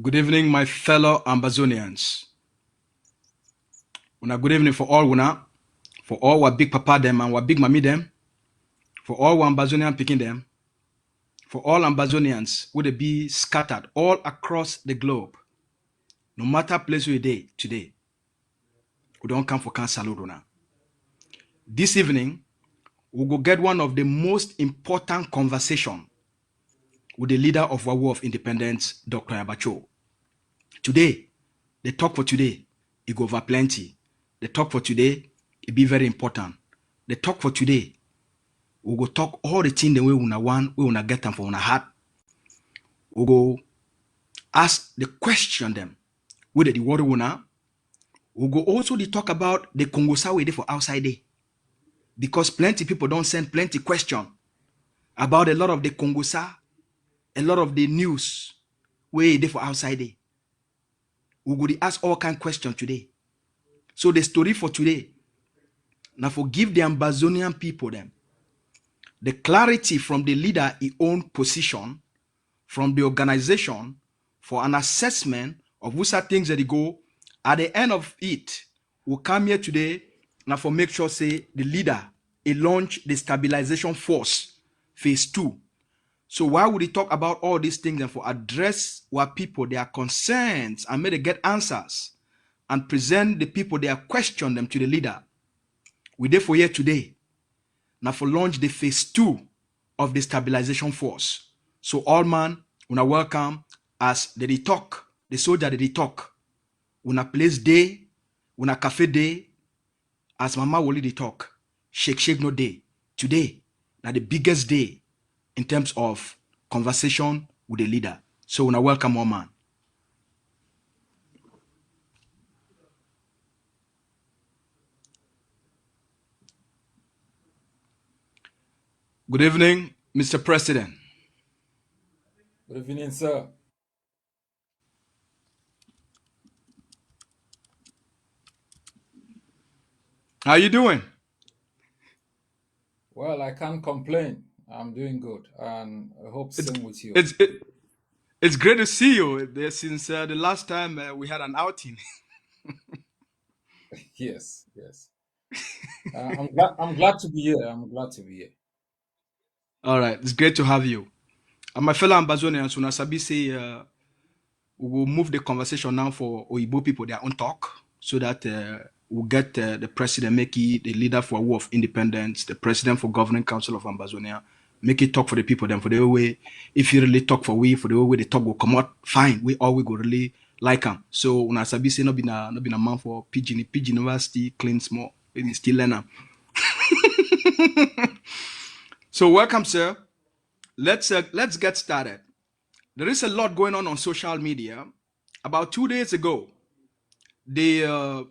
Good evening, my fellow Ambazonians. Una good evening for all our big papa them and our big mommy them, for all our Ambazonian picking them, for all Ambazonians who they be scattered all across the globe. No matter place where you today, we don't come for can salute una. This evening, we go get one of the most important conversation with the leader of our War of Independence, Dr. Ayaba. Today, the talk for today, it go over plenty. The talk for today, it be very important. The talk for today, we go talk all the things the way we want, we wanna get them for our heart. We go ask the question them, whether the word una. We go also the talk about the Congosa we dey for outside day. Because plenty people don't send plenty question about a lot of the Congosa, a lot of the news where they for outside day. We go ask all kind of questions today. So the story for today, now forgive the Ambazonian people them. The clarity from the leader his own position, from the organization, for an assessment of which are things that they go. At the end of it, we'll come here today now for make sure say the leader he launch the stabilization force phase 2. So why would he talk about all these things and for address what people their concerns and may they get answers and present the people their question them to the leader? We therefore here today now for launch the phase 2 of the stabilization force. So all man, una welcome as they talk, the soldier they talk. Una place day, una cafe day, as Mama Woli they talk. Shake no day. Today, now the biggest day in terms of conversation with the leader. So una welcome all man. Good evening, Mr. President. Good evening, sir. How you doing? Well, I can't complain. I'm doing good, and I hope same with you. It's great to see you. Since the last time we had an outing. Yes. I'm glad to be here. I'm glad to be here. All right, it's great to have you. And my fellow Ambazonians, Una Sabi say we will move the conversation now for Oyibo people their own talk, so that we'll get the president, make it the leader for War of Independence, the president for Governing Council of Ambazonia, make it talk for the people. Then for the way, if you really talk for the way the talk will come out, fine. We go really like them. So Una Sabi say no be a man for Pidgin University, clean small, and still learner. So welcome, sir. Let's get started. There is a lot going on social media. About 2 days ago, the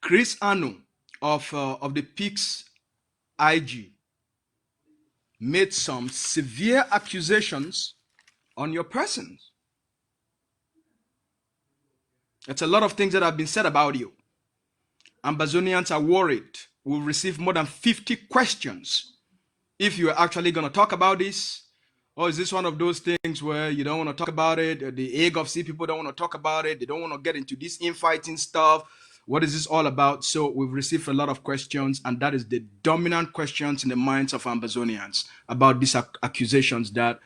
Chris Anu of the Peaks IG made some severe accusations on your persons. It's a lot of things that have been said about you. Ambazonians are worried. We'll receive more than 50 questions if you are actually going to talk about this. Or is this one of those things where you don't want to talk about it? The egg of sea people don't want to talk about it. They don't want to get into this infighting stuff. What is this all about? So we've received a lot of questions, and that is the dominant questions in the minds of Ambazonians about these accusations that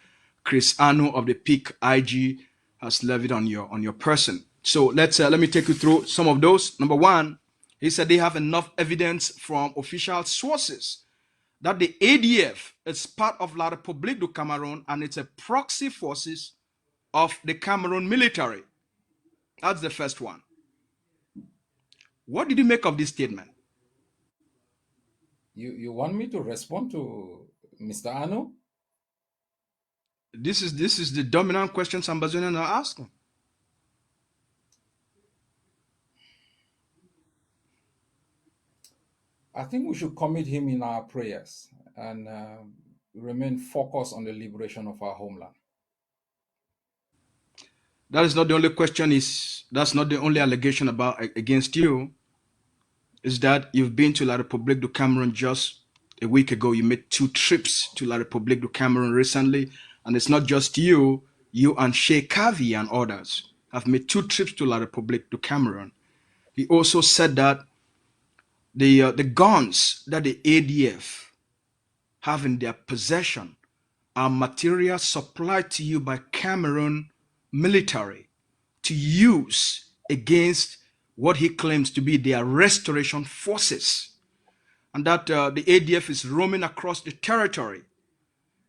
Chris Anu of the Peak IG has levied on your person. So let me take you through some of those. Number one, he said they have enough evidence from official sources that the ADF is part of La République du Cameroon and it's a proxy forces of the Cameroon military. That's the first one. What did you make of this statement? You want me to respond to Mr. Anu? This is the dominant question Ambazonians are asking. I think we should commit him in our prayers and remain focused on the liberation of our homeland. That is not the only question. That's not the only allegation against you. Is that you've been to La République du Cameroon just a week ago? You made 2 trips to La République du Cameroon recently, and it's not just you. You and Sheikh Kavi and others have made 2 trips to La Republique, to Cameroon. He also said that the guns that the ADF have in their possession are material supplied to you by Cameroon military to use against what he claims to be their restoration forces, and that the ADF is roaming across the territory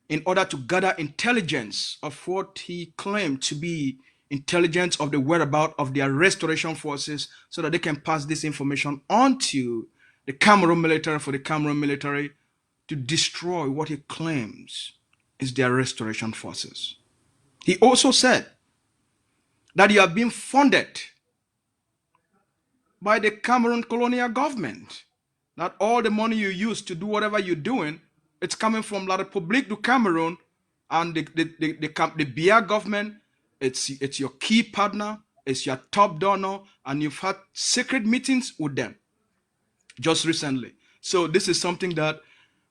in order to gather intelligence of what he claimed to be intelligence of the whereabouts of their restoration forces, so that they can pass this information on to the Cameroon military, for the Cameroon military to destroy what he claims is their restoration forces. He also said that you have been funded by the Cameroon colonial government, that all the money you use to do whatever you're doing, it's coming from La République du Cameroon, and the Biya government, it's your key partner, it's your top donor, and you've had secret meetings with them just recently. So this is something that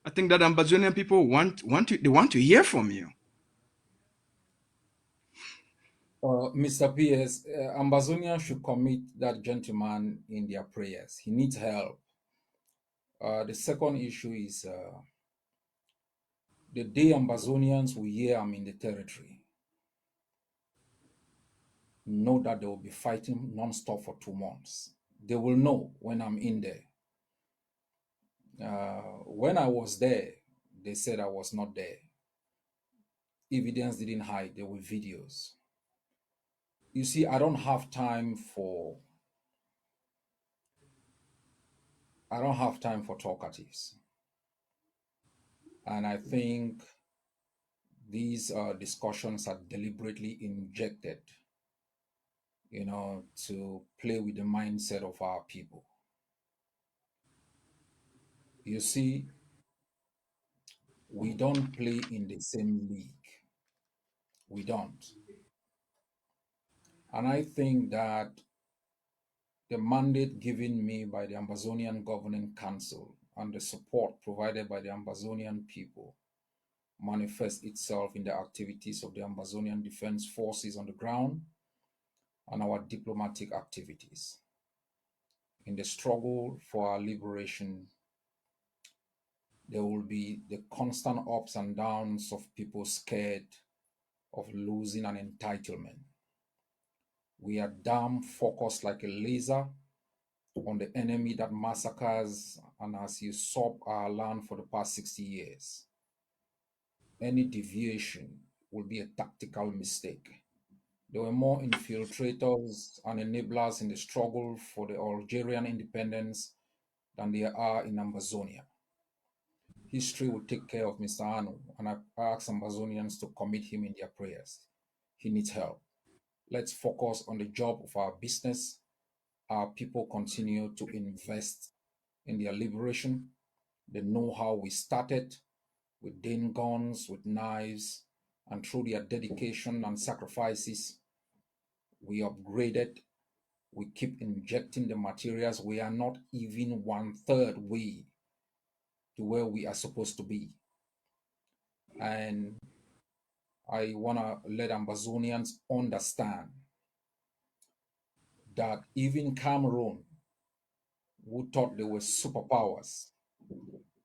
I think that Ambazonian people want to hear from you. Mr. PS, Ambazonia should commit that gentleman in their prayers. He needs help. The second issue is the day Ambazonians will hear I'm in the territory, know that they will be fighting non-stop for 2 months. They will know when I'm in there. When I was there, they said I was not there. Evidence didn't hide. There were videos. You see, I don't have time for talkatives. And I think these discussions are deliberately injected, to play with the mindset of our people. You see, we don't play in the same league. We don't. And I think that the mandate given me by the Ambazonian Governing Council and the support provided by the Ambazonian people manifests itself in the activities of the Ambazonian Defense Forces on the ground and our diplomatic activities. In the struggle for our liberation, there will be the constant ups and downs of people scared of losing an entitlement. We are damn focused like a laser on the enemy that massacres and has usurped our land for the past 60 years. Any deviation will be a tactical mistake. There were more infiltrators and enablers in the struggle for the Algerian independence than there are in Ambazonia. History will take care of Mr. Anu, and I ask Ambazonians to commit him in their prayers. He needs help. Let's focus on the job of our business. Our people continue to invest in their liberation. They know how we started with Dane guns, with knives, and through their dedication and sacrifices, we upgraded. We keep injecting the materials. We are not even 1/3 way to where we are supposed to be. And I want to let Ambazonians understand that even Cameroon, who thought they were superpowers,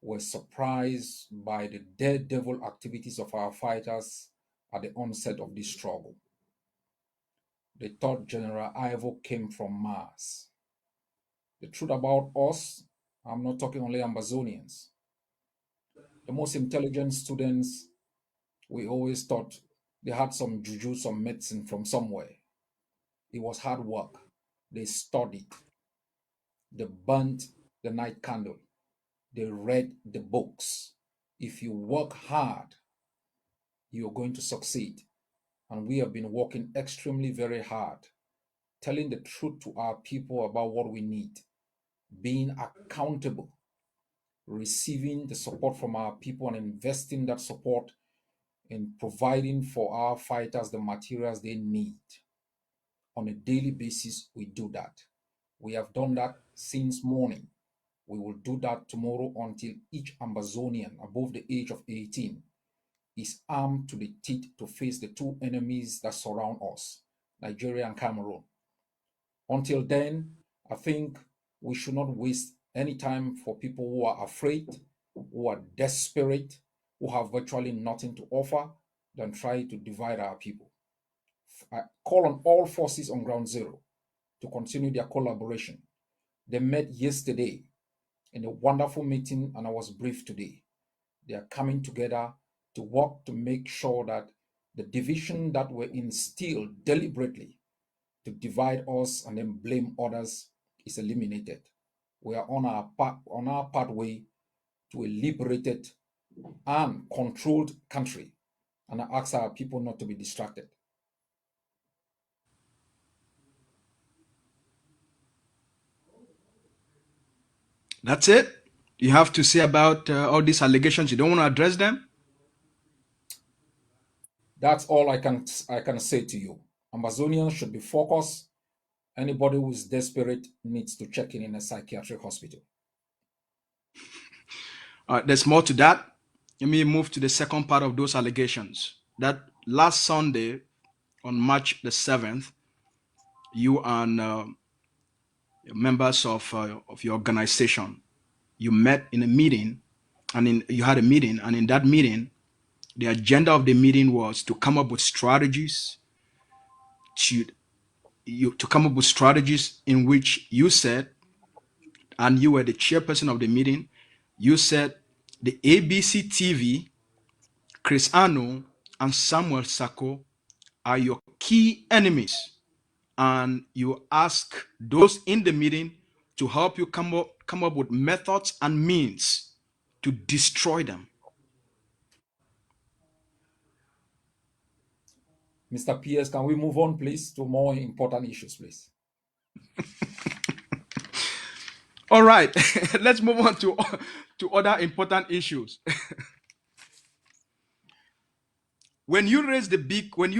were surprised by the daredevil activities of our fighters at the onset of this struggle. They thought General Ivo came from Mars. The truth about us, I'm not talking only Ambazonians, the most intelligent students, we always thought they had some juju, some medicine from somewhere. It was hard work. They studied. They burnt the night candle. They read the books. If you work hard, you're going to succeed. And we have been working extremely very hard, telling the truth to our people about what we need, being accountable, receiving the support from our people and investing that support in providing for our fighters the materials they need. On a daily basis, we do that. We have done that since morning. We will do that tomorrow until each Ambazonian above the age of 18 is armed to the teeth to face the two enemies that surround us, Nigeria and Cameroon. Until then, I think we should not waste any time for people who are afraid, who are desperate, who have virtually nothing to offer, than try to divide our people. I call on all forces on ground zero to continue their collaboration. They met yesterday in a wonderful meeting, and I was briefed today. They are coming together to work to make sure that the division that were instilled deliberately to divide us and then blame others is eliminated. We are on our pathway to a liberated and controlled country, and I ask our people not to be distracted. That's it. You have to say about all these allegations. You don't want to address them. That's all I can say to you. Ambazonians should be focused. Anybody who is desperate needs to check in a psychiatric hospital. There's more to that. Let me move to the second part of those allegations. That last Sunday, on March the 7th, you and members of your organization, you met in a meeting, and you had a meeting, and in that meeting, the agenda of the meeting was to come up with strategies to to come up with strategies in which you said, and you were the chairperson of the meeting, you said the ABC TV, Chris Ano, and Samuel Sako are your key enemies, and you ask those in the meeting to help you come up with methods and means to destroy them. Mr. PS, can we move on, please, to more important issues, please? All right, let's move on to other important issues. When you raise the big, when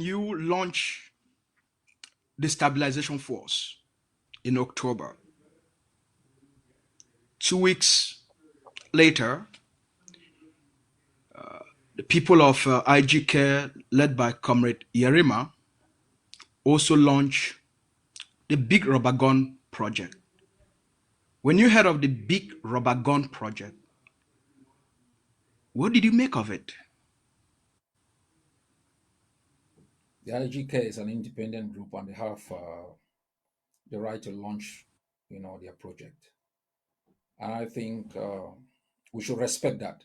you launch the stabilization force in October, 2 weeks later, the people of IGK, led by Comrade Yerima, also launched the Big Rubber Gun Project. When you heard of the Big Rubber Gun Project, what did you make of it? The IGK is an independent group, and they have the right to launch, their project. And I think we should respect that.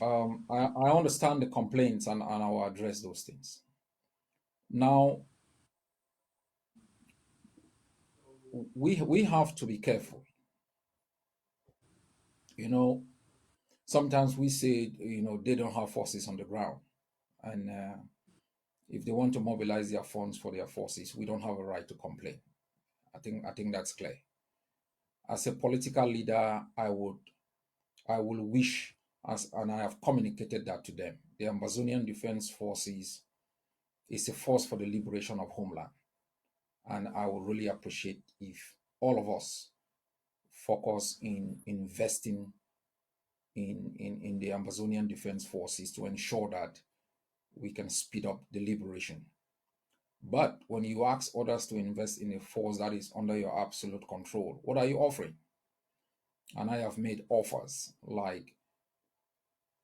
I understand the complaints, and I will address those things. Now, we have to be careful. Sometimes we say, they don't have forces on the ground, and if they want to mobilize their funds for their forces, we don't have a right to complain. I think that's clear. As a political leader, I will wish, and I have communicated that to them. The Ambazonian Defense Forces is a force for the liberation of homeland, and I would really appreciate if all of us focus in investing in the Ambazonian Defense Forces to ensure that we can speed up the liberation. But when you ask others to invest in a force that is under your absolute control, what are you offering? And I have made offers like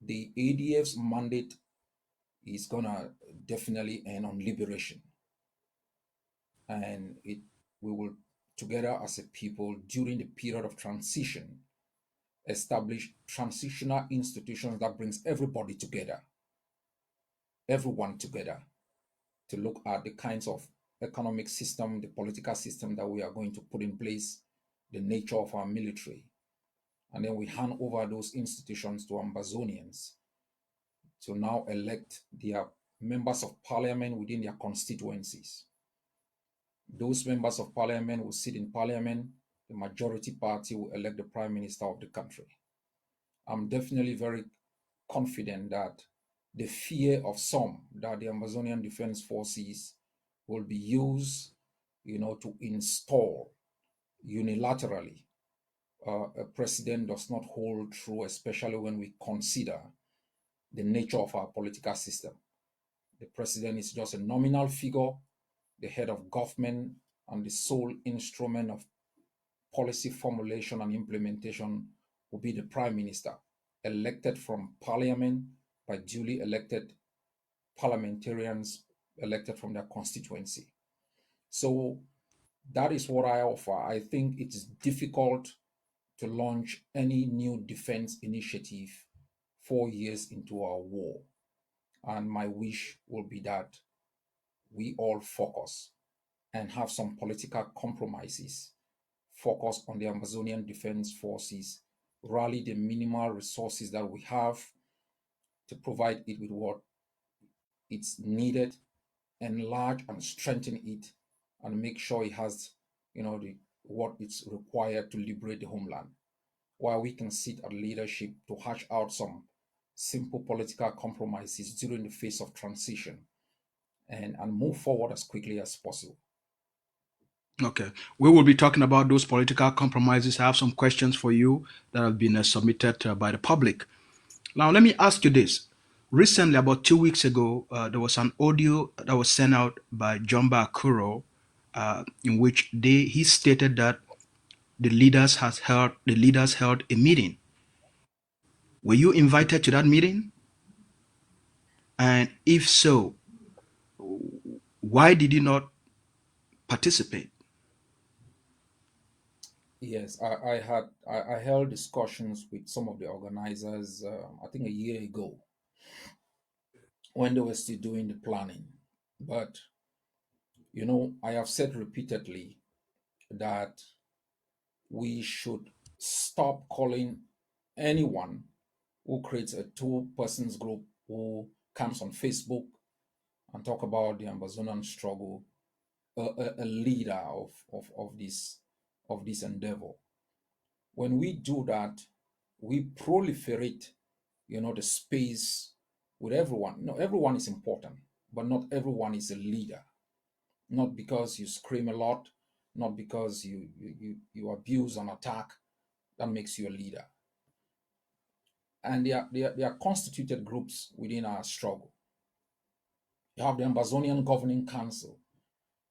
the ADF's mandate is gonna definitely end on liberation, and we will together as a people during the period of transition establish transitional institutions that brings everybody together, everyone together, to look at the kinds of economic system, the political system that we are going to put in place, the nature of our military. And then we hand over those institutions to Ambazonians to now elect their members of parliament within their constituencies. Those members of parliament will sit in parliament. The majority party will elect the prime minister of the country. I'm definitely very confident that the fear of some that the Amazonian Defense Forces will be used, to install unilaterally a president does not hold true, especially when we consider the nature of our political system. The president is just a nominal figure, the head of government, and the sole instrument of policy formulation and implementation will be the prime minister, elected from parliament by duly elected parliamentarians elected from their constituency. So that is what I offer. I think it is difficult to launch any new defense initiative 4 years into our war. And my wish will be that we all focus and have some political compromises, focus on the Amazonian Defense Forces, rally the minimal resources that we have to provide it with what it's needed, enlarge and strengthen it, and make sure it has, what it's required to liberate the homeland. While we can sit at leadership to hash out some simple political compromises during the phase of transition and move forward as quickly as possible. Okay, we will be talking about those political compromises. I have some questions for you that have been submitted by the public. Now, let me ask you this. Recently, about 2 weeks ago, there was an audio that was sent out by Jumba Akuro, in which he stated that the leaders held a meeting. Were you invited to that meeting? And if so, why did you not participate? Yes, I held discussions with some of the organizers, I think a year ago, when they were still doing the planning. But I have said repeatedly that we should stop calling anyone who creates a two-persons group who comes on Facebook and talk about the Ambazonian struggle a leader of this endeavor. When we do that, we proliferate, the space with everyone. Everyone is important, but not everyone is a leader. Not because you scream a lot, not because you abuse and attack, that makes you a leader. And they are constituted groups within our struggle. You have the Ambazonian Governing Council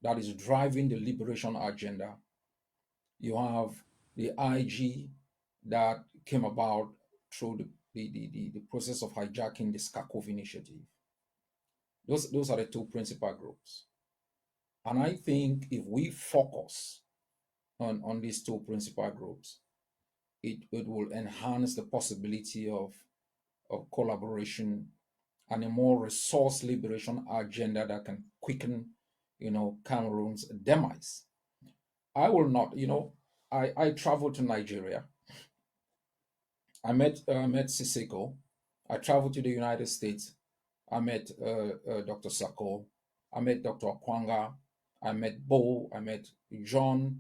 that is driving the liberation agenda. You have the IG that came about through the process of hijacking the Skakov initiative. Those are the two principal groups. And I think if we focus on these two principal groups, it will enhance the possibility of collaboration and a more resource liberation agenda that can quicken, Cameroon's demise. I will not, I traveled to Nigeria. I met Siseko. I traveled to the United States. I met Dr. Sako. I met Dr. Akwanga. I met Bo. I met John.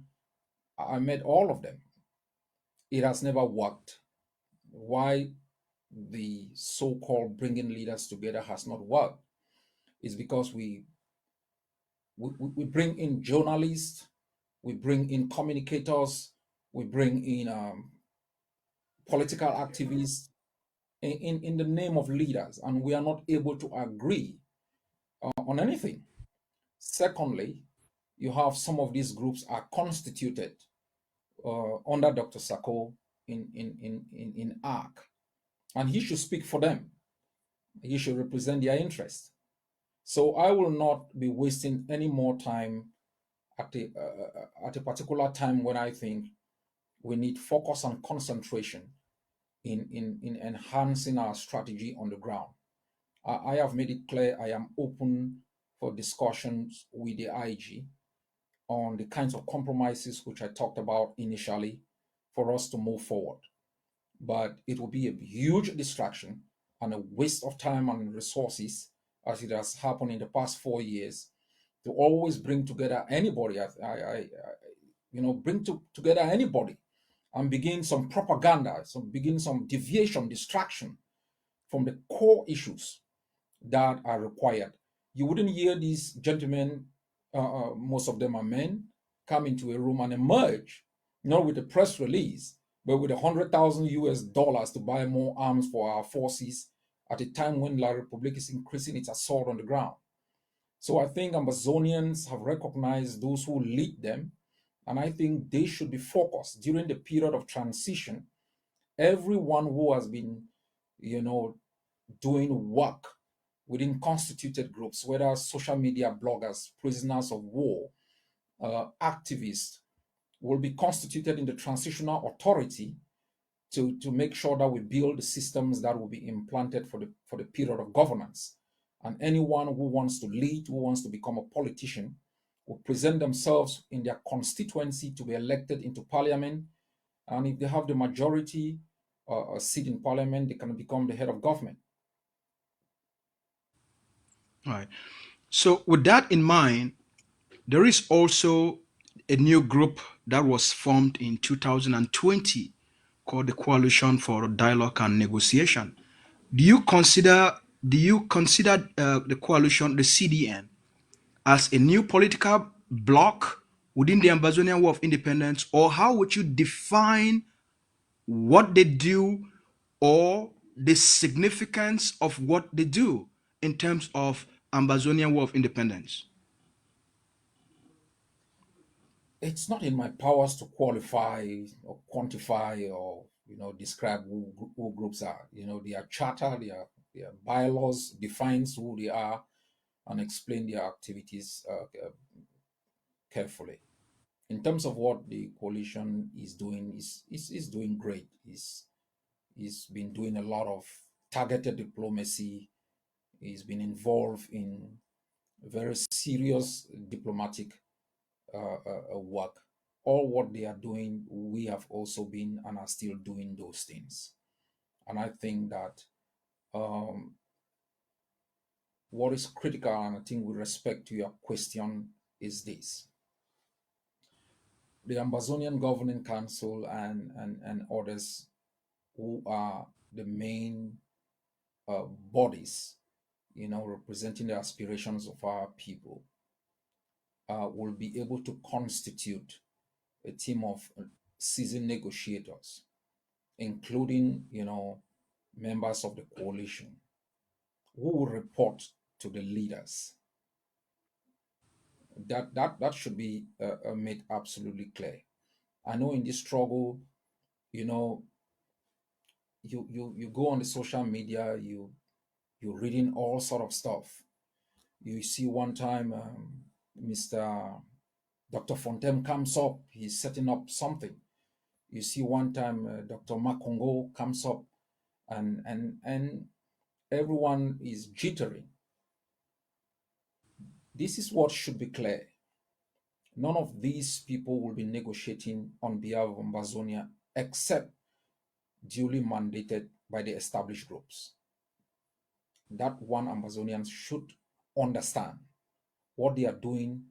I met all of them. It has never worked. Why the so-called bringing leaders together has not worked is because we bring in journalists, we bring in communicators, we bring in political activists in the name of leaders, and we are not able to agree on anything. Secondly, you have some of these groups are constituted under Dr. Sako in ARC, and he should speak for them. He should represent their interests. So I will not be wasting any more time at a particular time when I think we need focus and concentration in enhancing our strategy on the ground. I have made it clear I am open for discussions with the IG on the kinds of compromises which I talked about initially for us to move forward. But it will be a huge distraction and a waste of time and resources, as it has happened in the past 4 years, to always bring together anybody. Bring together anybody and begin some propaganda, begin some deviation, distraction from the core issues that are required. You wouldn't hear these gentlemen, most of them are men, come into a room and emerge, with a press release But with 100,000 US dollars to buy more arms for our forces at a time when La Republic is increasing its assault on the ground. So I think Amazonians have recognized those who lead them, and I think they should be focused during the period of transition. Everyone who has been, you know, doing work within constituted groups, whether social media bloggers, prisoners of war, activists, will be constituted in the transitional authority to make sure that we build the systems that will be implanted for the period of governance. And anyone who wants to lead, who wants to become a politician, will present themselves in their constituency to be elected into parliament. And if they have the majority seat in parliament, they can become the head of government. All right. So, with that in mind, there is also a new group that was formed in 2020 called the Coalition for Dialogue and Negotiation. Do you consider the coalition, the CDN, as a new political bloc within the Ambazonian War of Independence, or how would you define what they do or the significance of what they do in terms of Ambazonian War of Independence? It's not in my powers to qualify or quantify or describe who groups are. Their charter, their bylaws defines who they are and explain their activities carefully. In terms of what the coalition is doing, is doing great. He's been doing a lot of targeted diplomacy. He's been involved in very serious diplomatic work. All what they are doing, we have also been and are still doing those things. And I think that um, what is critical, and I think with respect to your question, is this: the Ambazonian Governing Council and others who are the main bodies, representing the aspirations of our people, will be able to constitute a team of seasoned negotiators, including, members of the coalition who will report to the leaders. That should be made absolutely clear. I know in this struggle, you know, you go on the social media, you're reading all sort of stuff. You see one time Mr. Dr. Fontaine comes up, he's setting up something. You see one time Dr. Makongo comes up, and everyone is jittering. This is what should be clear. None of these people will be negotiating on behalf of Ambazonia except duly mandated by the established groups. That one Ambazonians should understand. What they are doing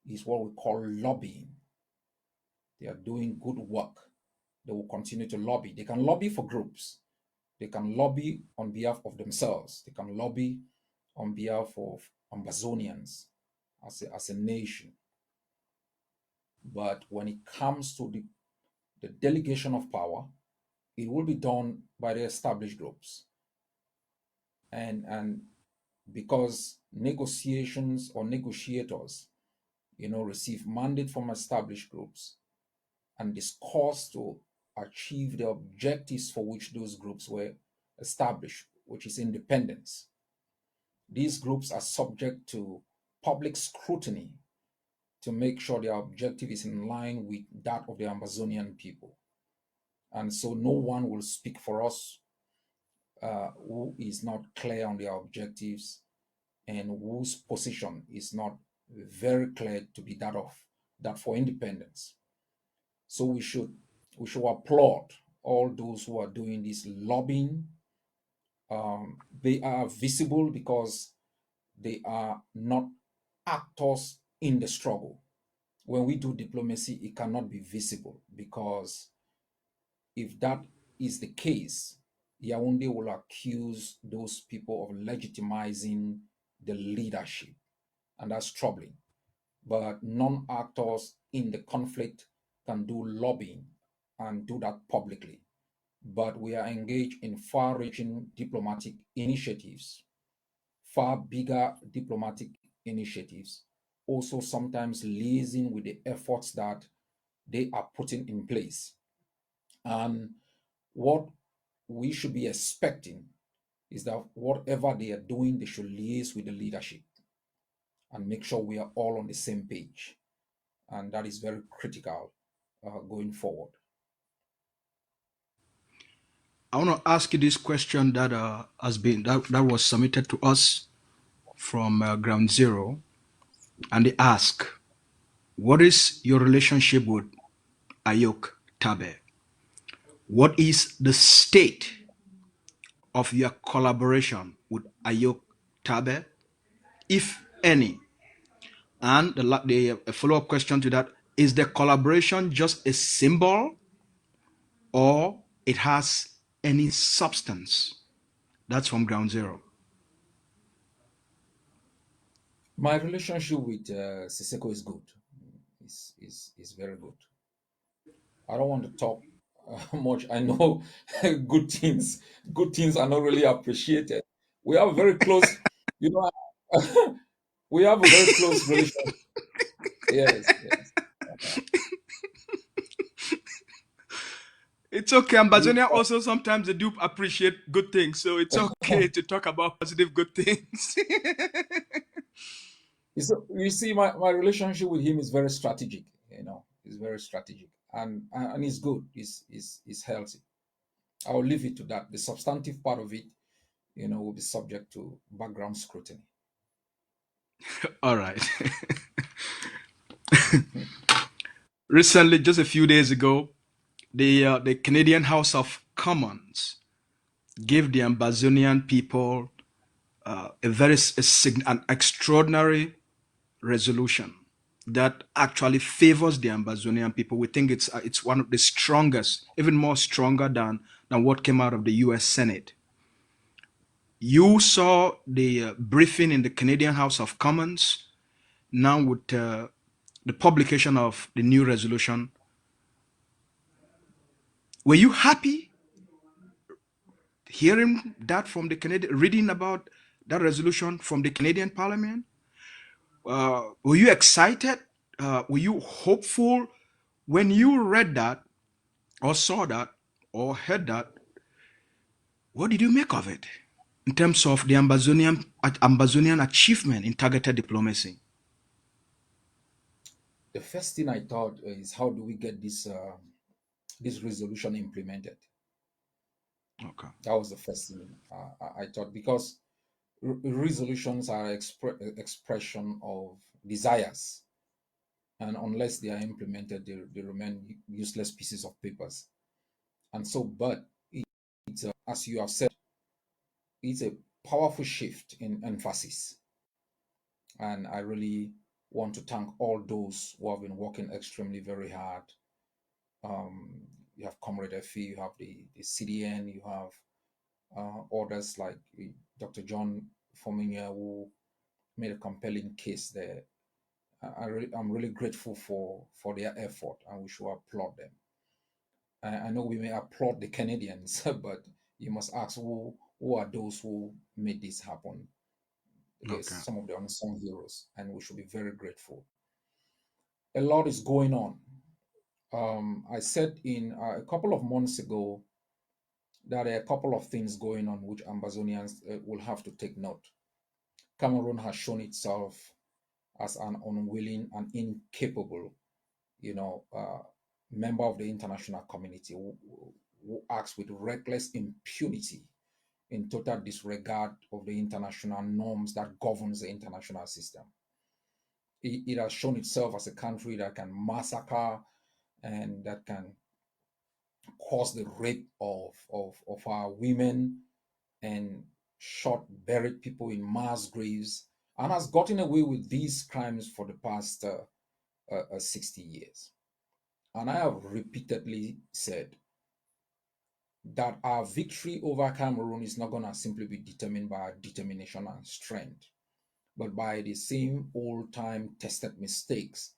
is what we call lobbying. They are doing good work. They will continue to lobby. They can lobby for groups. They can lobby on behalf of themselves. They can lobby on behalf of Ambazonians as a nation. But when it comes to the delegation of power, it will be done by the established groups. And because negotiations or negotiators, receive mandate from established groups and discuss to achieve the objectives for which those groups were established, which is independence. These groups are subject to public scrutiny to make sure their objective is in line with that of the Ambazonian people. And so no one will speak for us who is not clear on their objectives and whose position is not very clear to be that for independence. So we should applaud all those who are doing this lobbying. They are visible because they are not actors in the struggle. When we do diplomacy, it cannot be visible because if that is the case, Yaoundé will accuse those people of legitimizing the leadership, and that's troubling. But non actors in the conflict can do lobbying and do that publicly. But we are engaged in far reaching diplomatic initiatives, far bigger diplomatic initiatives, also sometimes liaising with the efforts that they are putting in place. And what we should be expecting is that whatever they are doing, they should liaise with the leadership and make sure we are all on the same page. And that is very critical going forward. I want to ask you this question that that was submitted to us from Ground Zero, and they ask, "What is your relationship with Ayok Tabe? What is the state of your collaboration with Ayok Tabe, if any?" And the follow-up question to that is: the collaboration just a symbol, or it has any substance? That's from Ground Zero. My relationship with Siseko is good. Is very good. I don't want to talk much. I know good things are not really appreciated. We have a very close, you know, we have a very close relationship. Yes, yes. It's okay. We, Ambazonia also sometimes they do appreciate good things, so it's okay to talk about positive good things. you see, my relationship with him is very strategic. It's very strategic, and it's good. It's healthy. I will leave it to that. The substantive part of it, will be subject to background scrutiny. All right. Recently, just a few days ago, the Canadian House of Commons gave the Ambazonian people an extraordinary resolution that actually favors the Ambazonian people. We think it's one of the strongest, even more stronger than what came out of the U.S. Senate. You saw the briefing in the Canadian House of Commons now with the publication of the new resolution. Were you happy hearing that from the Canadian, reading about that resolution from the Canadian Parliament? Were you excited? Were you hopeful when you read that, or saw that, or heard that? What did you make of it in terms of the Ambazonian achievement in targeted diplomacy? The first thing I thought is, how do we get this resolution implemented? Okay. That was the first thing I thought, because resolutions are expression of desires, and unless they are implemented, they remain useless pieces of papers. And so, but it's as you have said, it's a powerful shift in emphasis, and I really want to thank all those who have been working extremely very hard. You have Comrade FE, you have the CDN, you have others like Dr. John Fominia, who made a compelling case there. I'm really grateful for their effort, and we should applaud them. I know we may applaud the Canadians, but you must ask, who are those who made this happen? There's Okay. some of the unsung heroes, and we should be very grateful. A lot is going on. I said in a couple of months ago that there are a couple of things going on which Ambazonians will have to take note. Cameroon has shown itself as an unwilling and incapable, you know, uh, member of the international community who acts with reckless impunity in total disregard of the international norms that governs the international system. It has shown itself as a country that can massacre and that can cause the rape of our women and shot, buried people in mass graves, and has gotten away with these crimes for the past 60 years. And I have repeatedly said that our victory over Cameroon is not going to simply be determined by our determination and strength, but by the same old time tested mistakes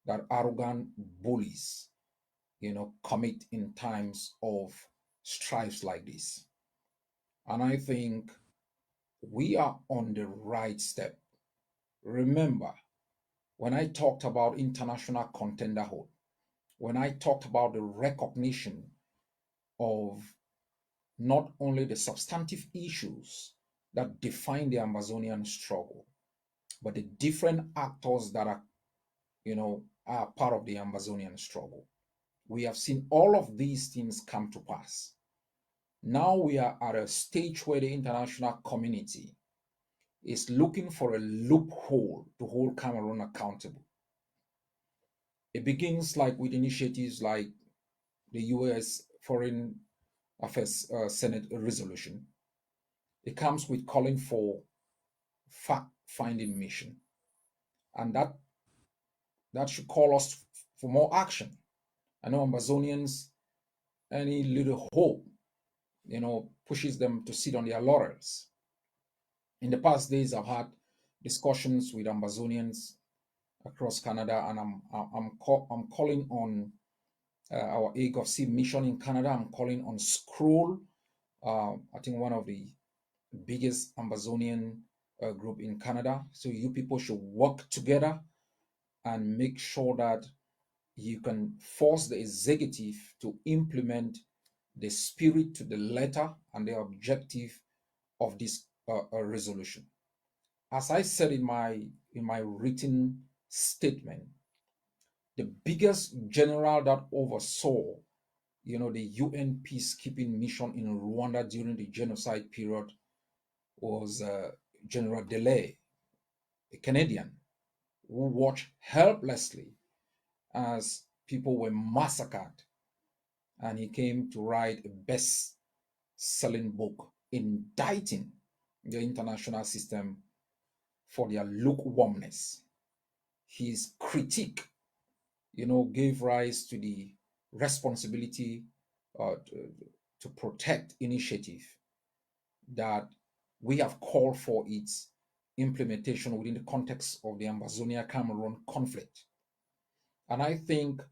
that arrogant bullies, commit in times of strifes like this. And I think we are on the right step. Remember, when I talked about international contenderhood, when I talked about the recognition of not only the substantive issues that define the Amazonian struggle, but the different actors that are part of the Amazonian struggle. We have seen all of these things come to pass. Now we are at a stage where the international community is looking for a loophole to hold Cameroon accountable. It begins like with initiatives like the U.S. Foreign Affairs Senate resolution. It comes with calling for fact-finding mission, and that should call us for more action. I know Amazonians, any little hope, pushes them to sit on their laurels. In the past days, I've had discussions with Ambazonians across Canada, and I'm calling on our AGOC mission in Canada. I'm calling on Scroll, I think one of the biggest Ambazonian group in Canada. So you people should work together and make sure that you can force the executive to implement the spirit to the letter and the objective of this resolution. As I said in my written statement, the biggest general that oversaw, the UN peacekeeping mission in Rwanda during the genocide period was General Delay, a Canadian, who watched helplessly as people were massacred, and he came to write a best-selling book indicting the international system for their lukewarmness. His critique, gave rise to the responsibility to protect initiative that we have called for its implementation within the context of the Ambazonia Cameroon conflict. And I think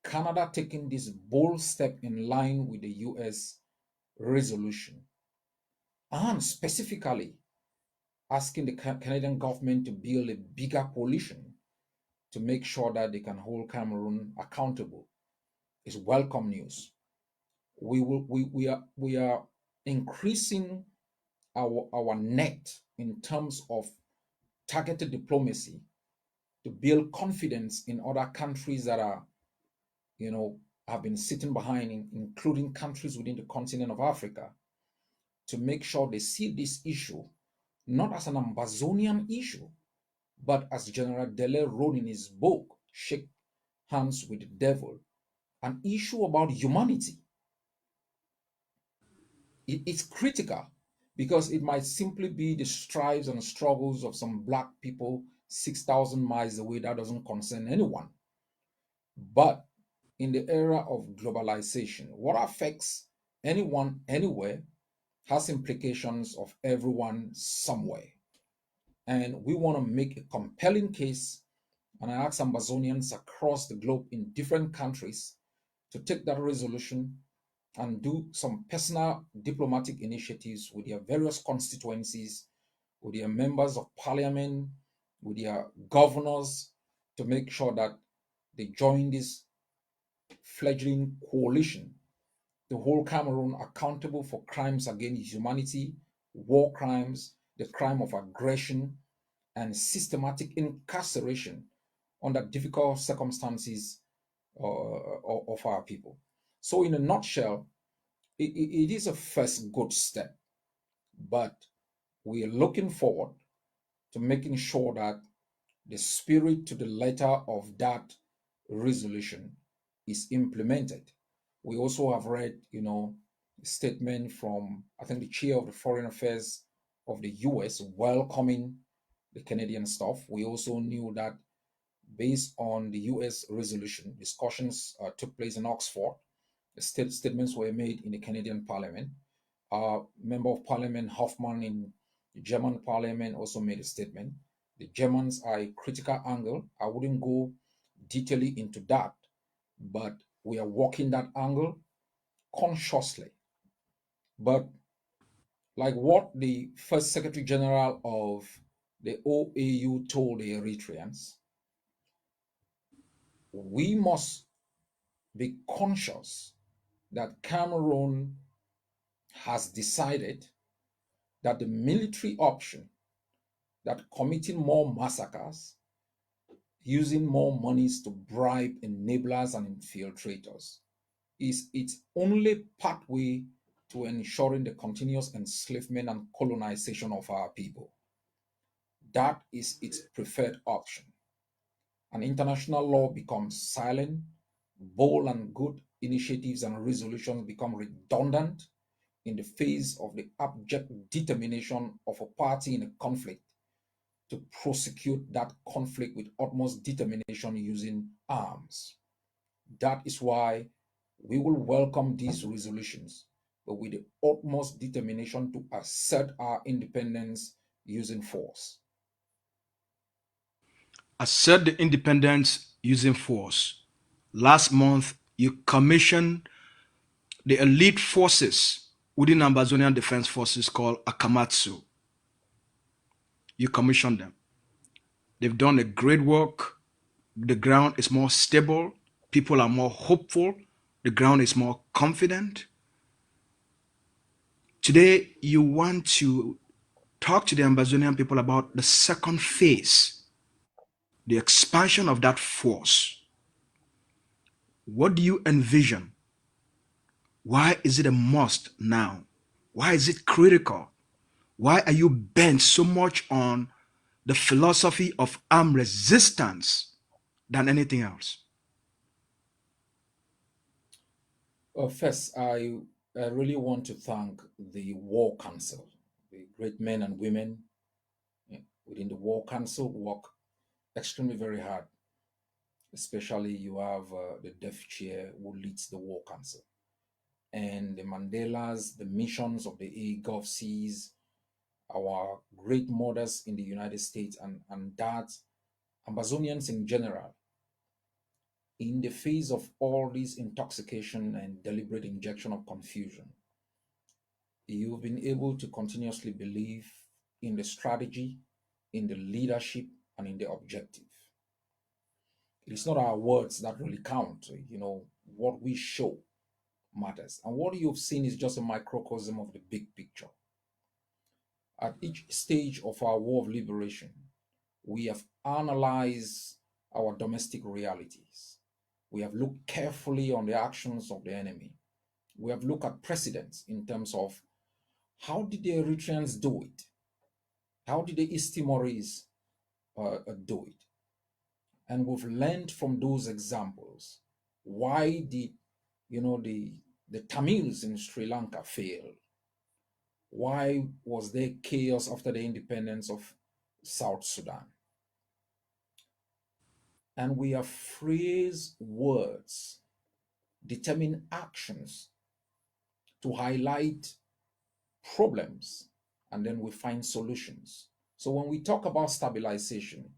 Canada taking this bold step in line with the US resolution, and specifically asking the Canadian government to build a bigger coalition to make sure that they can hold Cameroon accountable, is welcome news. We are increasing our net in terms of targeted diplomacy to build confidence in other countries that are, have been sitting behind, including countries within the continent of Africa, to make sure they see this issue not as an Ambazonian issue, but as General Dele wrote in his book, Shake Hands with the Devil, an issue about humanity. It's critical because it might simply be the strives and struggles of some black people 6,000 miles away that doesn't concern anyone. But in the era of globalization, what affects anyone anywhere has implications of everyone somewhere. And we want to make a compelling case, and I ask Ambazonians across the globe in different countries to take that resolution and do some personal diplomatic initiatives with their various constituencies, with their members of parliament, with their governors, to make sure that they join this fledgling coalition to hold Cameroon accountable for crimes against humanity, war crimes, the crime of aggression, and systematic incarceration under difficult circumstances of our people. So, in a nutshell, it is a first good step, but we are looking forward to making sure that the spirit to the letter of that resolution is implemented. We also have read, a statement from, I think, the chair of the Foreign Affairs of the US welcoming the Canadian stuff. We also knew that based on the US resolution, discussions took place in Oxford. Statements were made in the Canadian Parliament. Member of Parliament Hoffman in the German Parliament also made a statement. The Germans are a critical angle. I wouldn't go detailing into that, but We are walking that angle consciously. But like what the first Secretary General of the OAU told the Eritreans, we must be conscious that Cameroon has decided that the military option, that committing more massacres, using more monies to bribe enablers and infiltrators, is its only pathway to ensuring the continuous enslavement and colonization of our people. That is its preferred option. And international law becomes silent, bold and good initiatives and resolutions become redundant in the face of the abject determination of a party in a conflict to prosecute that conflict with utmost determination using arms. That is why we will welcome these resolutions, but with the utmost determination to assert our independence using force. Assert the independence using force. Last month, you commissioned the elite forces within Ambazonian Defense Forces called Akamatsu. You commissioned them. They've done a great work. The ground is more stable. People are more hopeful. The ground is more confident. Today, you want to talk to the Ambazonian people about the second phase, the expansion of that force. What do you envision? Why is it a must now? Why is it critical? Why are you bent so much on the philosophy of armed resistance than anything else? First, I really want to thank the War Council, the great men and women within the War Council who work extremely very hard. Especially, you have the Deaf Chair who leads the War Council, and the Mandelas, the missions of the AGovCs, our great mothers in the United States, and that Ambazonians in general, in the face of all this intoxication and deliberate injection of confusion, you've been able to continuously believe in the strategy, in the leadership, and in the objective. It is not our words that really count. What we show matters. And what you've seen is just a microcosm of the big picture. At each stage of our war of liberation, we have analyzed our domestic realities. We have looked carefully on the actions of the enemy. We have looked at precedents in terms of how did the Eritreans do it? How did the East Timorese do it? And we've learned from those examples. Why did the Tamils in Sri Lanka fail? Why was there chaos after the independence of South Sudan? And we have phrased words, determine actions to highlight problems, and then we find solutions. So when we talk about stabilization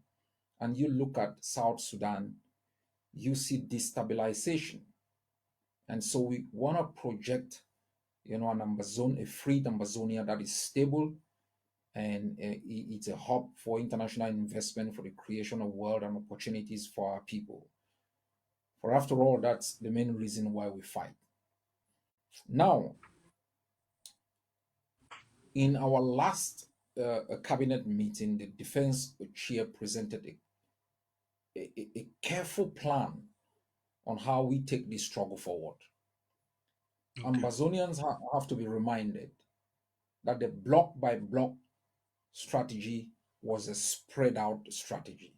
and you look at South Sudan, you see destabilization. And so we want to project, a freed Ambazonia that is stable, and it's a hub for international investment, for the creation of wealth and opportunities for our people. For after all, that's the main reason why we fight. Now, in our last cabinet meeting, the defense chair presented a careful plan on how we take this struggle forward. Okay. Ambazonians have to be reminded that the block by block strategy was a spread out strategy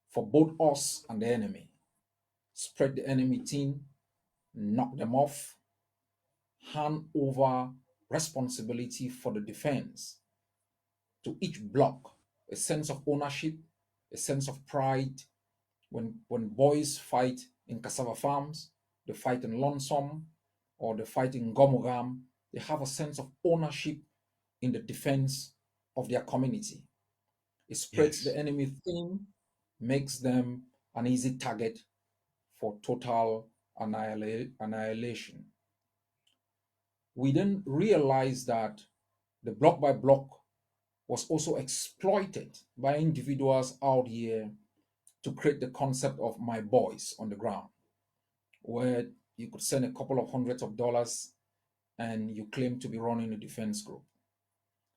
for both us and the enemy. Spread the enemy thin, knock them off, hand over responsibility for the defense to each block, a sense of ownership, a sense of pride. When boys fight in cassava farms, they fight in Lonesome, or they fight in Gomogam, they have a sense of ownership in the defense of their community. It spreads Yes. the enemy thin, makes them an easy target for total annihilation. We then realized that the block by block was also exploited by individuals out here to create the concept of my boys on the ground, where you could send a couple of hundreds of dollars and you claim to be running a defense group.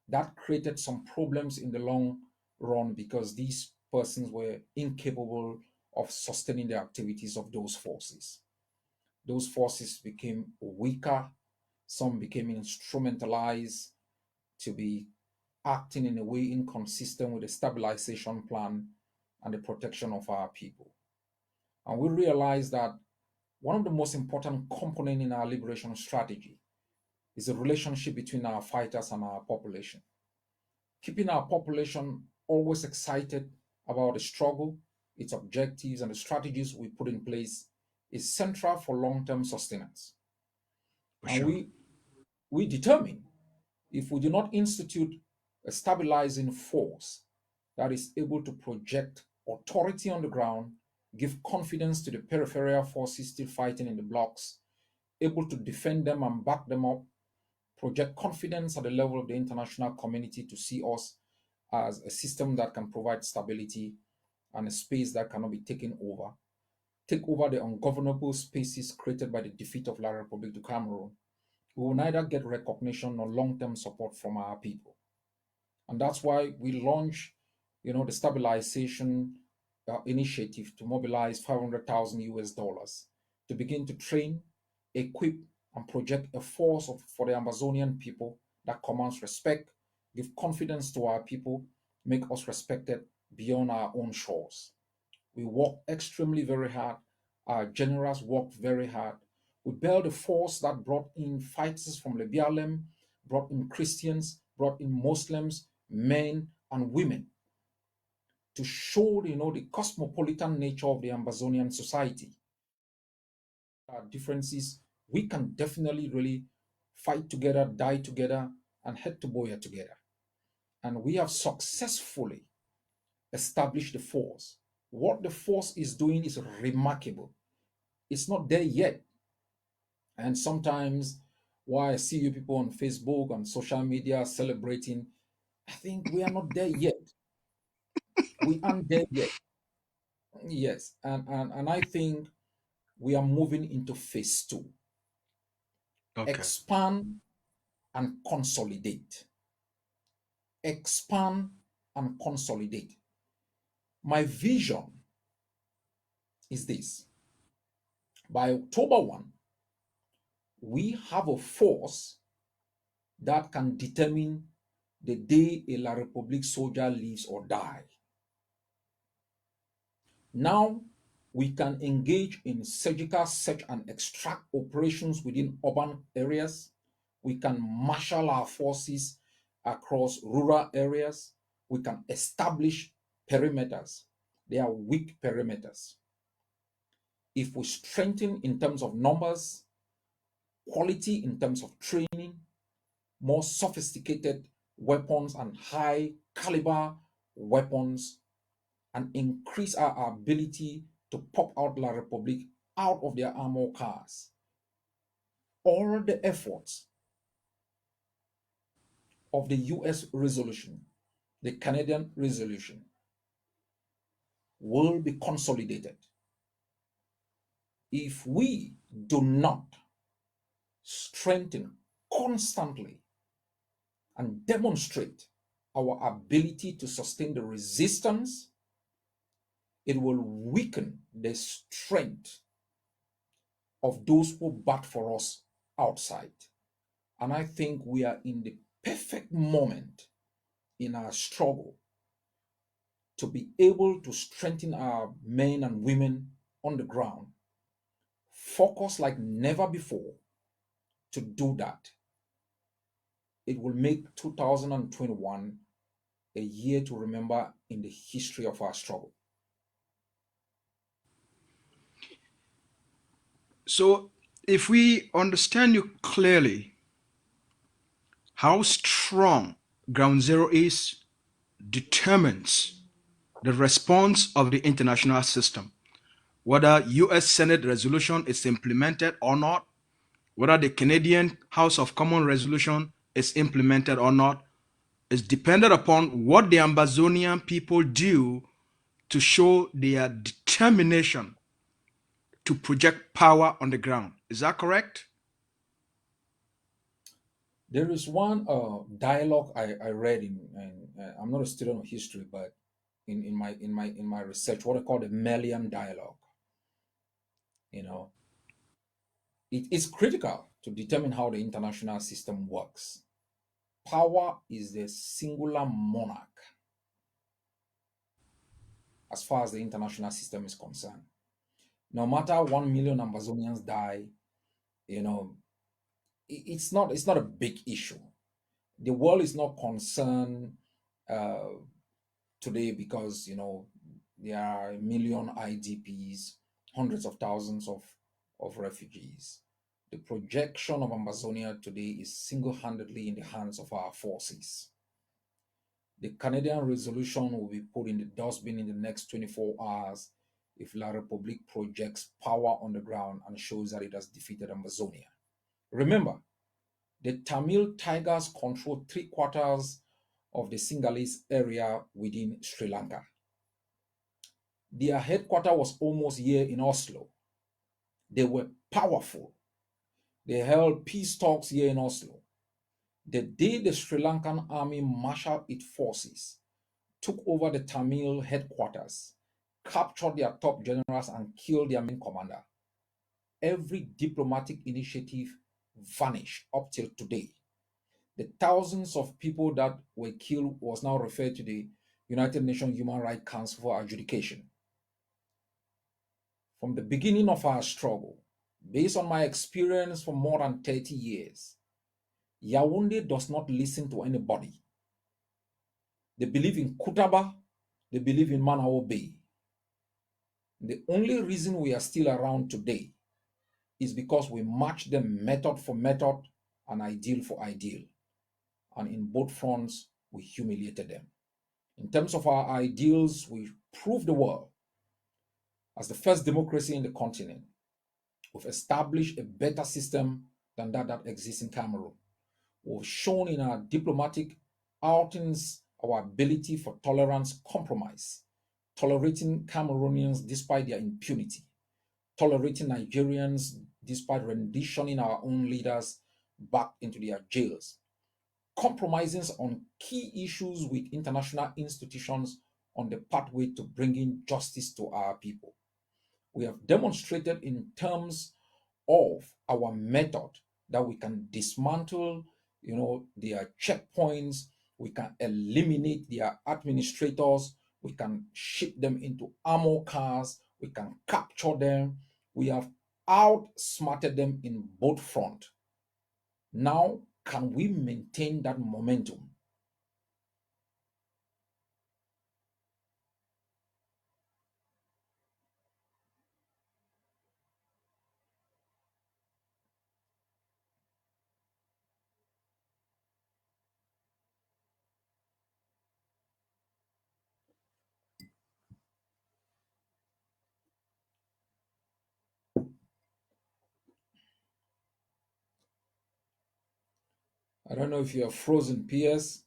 That created some problems in the long run because these persons were incapable of sustaining the activities of those forces. Those forces became weaker, some became instrumentalized to be acting in a way inconsistent with the stabilization plan and the protection of our people. And we realized that one of the most important components in our liberation strategy is the relationship between our fighters and our population. Keeping our population always excited about the struggle, its objectives, and the strategies we put in place is central for long-term sustenance. For And sure. we determine if we do not institute a stabilizing force that is able to project authority on the ground, give confidence to the peripheral forces still fighting in the blocks, able to defend them and back them up, project confidence at the level of the international community to see us as a system that can provide stability and a space that cannot be taken over, take over the ungovernable spaces created by the defeat of La République du Cameroon, we will neither get recognition nor long-term support from our people. And that's why we launched, the stabilization initiative to mobilize 500,000 US dollars to begin to train, equip, and project a force for the Ambazonian people that commands respect, give confidence to our people, make us respected beyond our own shores. We worked extremely very hard. Our generals worked very hard. We built a force that brought in fighters from Lebialem, brought in Christians, brought in Muslims, men and women to show, the cosmopolitan nature of the Ambazonian society. Our differences, we can definitely really fight together, die together, and head to Boya together. And we have successfully established the force. What the force is doing is remarkable. It's not there yet. And sometimes while I see you people on Facebook and social media celebrating, I think we are not there yet. We aren't there yet. Yes. And I think we are moving into phase two. Okay. Expand and consolidate. Expand and consolidate. My vision is this. By October 1, we have a force that can determine the day a La République soldier lives or die. Now we can engage in surgical search and extract operations within urban areas. We can marshal our forces across rural areas. We can establish perimeters. They are weak perimeters. If we strengthen in terms of numbers, quality in terms of training, more sophisticated weapons and high caliber weapons, and increase our ability to pop out La République out of their armor cars. All the efforts of the US resolution, the Canadian resolution, will be consolidated. If we do not strengthen constantly and demonstrate our ability to sustain the resistance, it will weaken the strength of those who bat for us outside. And I think we are in the perfect moment in our struggle to be able to strengthen our men and women on the ground, focus like never before to do that. It will make 2021 a year to remember in the history of our struggle. So, if we understand you clearly, how strong Ground Zero is determines the response of the international system. whether US Senate resolution is implemented or not, whether the Canadian House of Commons resolution is implemented or not, is dependent upon what the Ambazonian people do to show their determination to project power on the ground. Is that correct? There is one dialogue I read in, and I'm not a student of history, but in my research, what I call the Melian dialogue. You know, it is critical to determine how the international system works. Power is the singular monarch as far as the international system is concerned. No matter 1 million Ambazonians die, you know, it's not a big issue. The world is not concerned uh, today because there are a million IDPs, hundreds of thousands of refugees. The projection of Ambazonia today is single-handedly in the hands of our forces. The Canadian resolution will be put in the dustbin in the next 24 hours if La République projects power on the ground and shows that it has defeated Ambazonia. Remember, the Tamil Tigers control 3/4 of the Sinhalese area within Sri Lanka. Their headquarters was almost here in Oslo. They were powerful. They held peace talks here in Oslo. The day the Sri Lankan army marshaled its forces, took over the Tamil headquarters, captured their top generals, and killed their main commander, every diplomatic initiative vanished up till today. The thousands of people that were killed was now referred to the United Nations Human Rights Council for adjudication. From the beginning of our struggle, based on my experience for more than 30 years, Yaoundé does not listen to anybody. They believe in Kutaba, they believe in Manao Bay. The only reason we are still around today is because we matched them method for method and ideal for ideal. And in both fronts, we humiliated them. In terms of our ideals, we proved the world as the first democracy in the continent. We've established a better system than that exists in Cameroon. We've shown in our diplomatic outings our ability for tolerance, compromise, tolerating Cameroonians despite their impunity, tolerating Nigerians despite renditioning our own leaders back into their jails, compromising on key issues with international institutions on the pathway to bringing justice to our people. We have demonstrated in terms of our method that we can dismantle, their checkpoints, we can eliminate their administrators, we can ship them into armor cars, we can capture them. We have outsmarted them in both fronts. Now, can we maintain that momentum? I don't know if you are frozen, PS.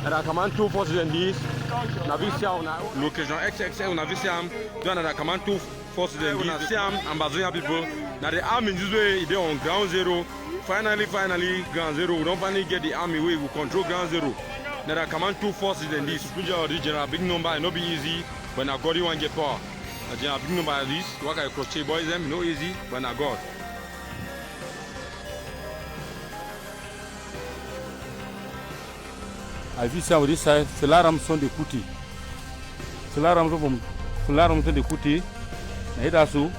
Era kaman two forces in this. Navisia una location XXL Navisiam. Then era kaman two forces in this. Navisiam Ambazonia people. Now the army in this way they on ground zero. Finally ground zero. We don't finally get the army way we control ground zero. Now there come two forces in this. General big number and not be easy when I got you and get power. Ajin big number this. Work I crochet boys them no easy, but na God. I vis sur this side, c'est la ramson de Kuti. C'est la ramson de Kuti. Na hita so, we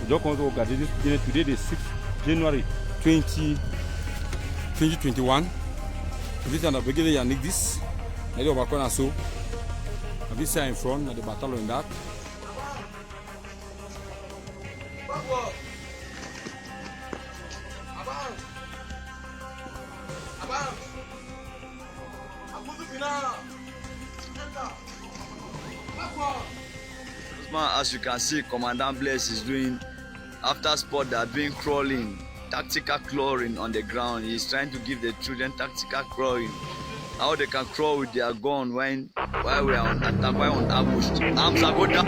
just want to organize this today the 6th January 2021. This is the beginning of this. Na do bakona so. I vis in front na the battle in that. As you can see, Commandant Blaise is doing, after sport, they are doing crawling, tactical crawling on the ground. He's trying to give the children tactical crawling, how they can crawl with their gun while we are on attack, while on ambush. Arms are go down.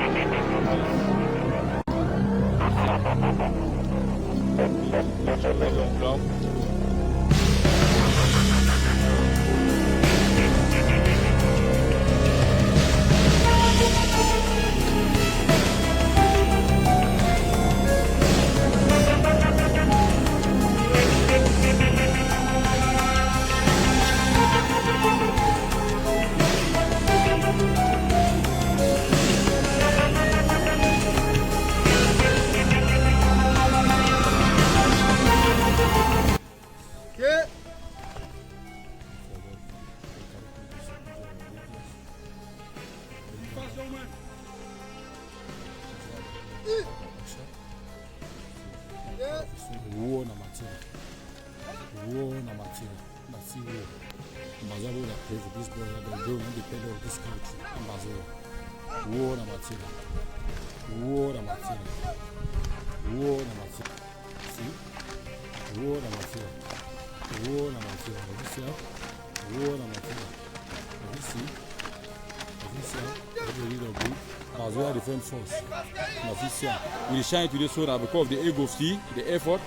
War na material. War na material. Let's see war. Ambazonia will pray for this boy that they will independent of this country. Ambazonia. War na material. War na material. War na material. See? War na material. War na material. You see? War na material. You see? You see? What the leader do? Ambazonia Defense Force. We shine today so that because of the ego, see the effort.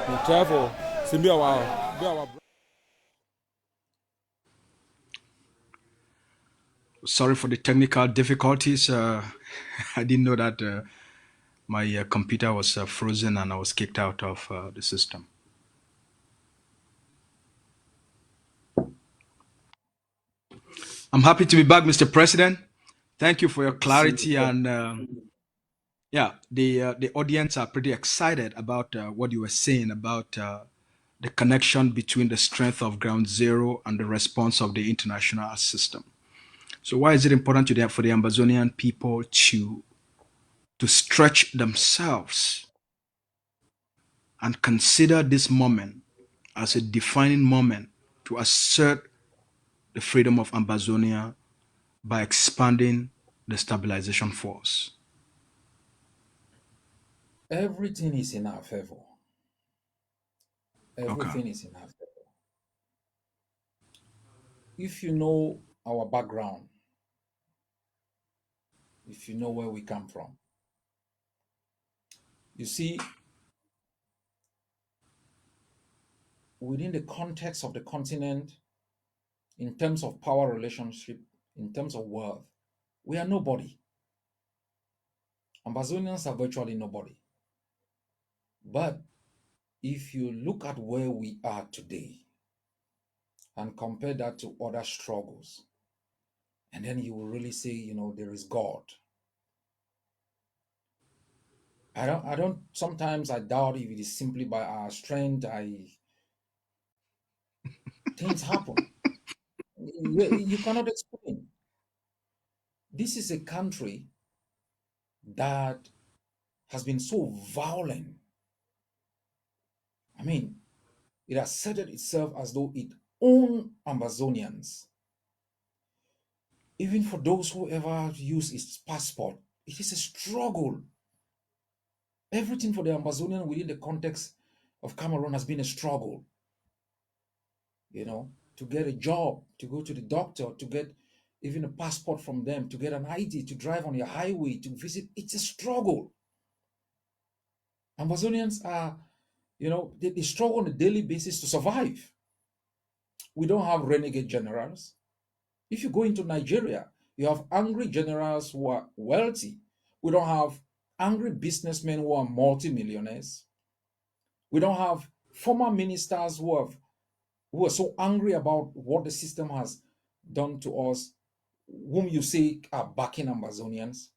We try for be our. Sorry for the technical difficulties. I didn't know that my computer was frozen and I was kicked out of the system. I'm happy to be back, Mr. President. Thank you for your clarity and the audience are pretty excited about what you were saying about the connection between the strength of Ground Zero and the response of the international system. So why is it important today for the Ambazonian people to stretch themselves and consider this moment as a defining moment to assert the freedom of Ambazonia by expanding the stabilization force? Everything is in our favor. Everything is in our favor. If you know our background, if you know where we come from, you see, within the context of the continent, in terms of power relationship, in terms of wealth, we are nobody. Ambazonians are virtually nobody. But if you look at where we are today and compare that to other struggles, and then you will really say, there is God. Sometimes I doubt if it is simply by our strength, things happen. You cannot explain. This is a country that has been so violent. I mean, it has set itself as though it owns Ambazonians. Even for those who ever use its passport, it is a struggle. Everything for the Ambazonian within the context of Cameroon has been a struggle. To get a job, to go to the doctor, to get even a passport from them, to get an ID, to drive on your highway, to visit, it's a struggle. Ambazonians are, they struggle on a daily basis to survive. We don't have renegade generals. If you go into Nigeria, You have angry generals who are wealthy. We don't have angry businessmen who are multimillionaires. We don't have former ministers who are so angry about what the system has done to us, whom you say are backing Ambazonians.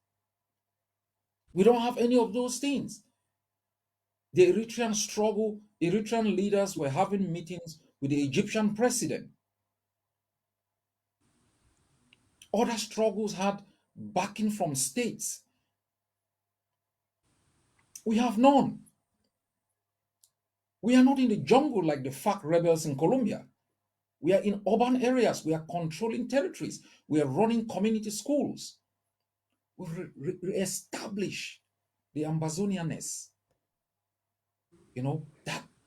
We don't have any of those things. The Eritrean struggle, Eritrean leaders were having meetings with the Egyptian president. Other struggles had backing from states. We have none. We are not in the jungle like the FARC rebels in Colombia. We are in urban areas. We are controlling territories. We are running community schools. We re-establish the Ambazonianness. You know,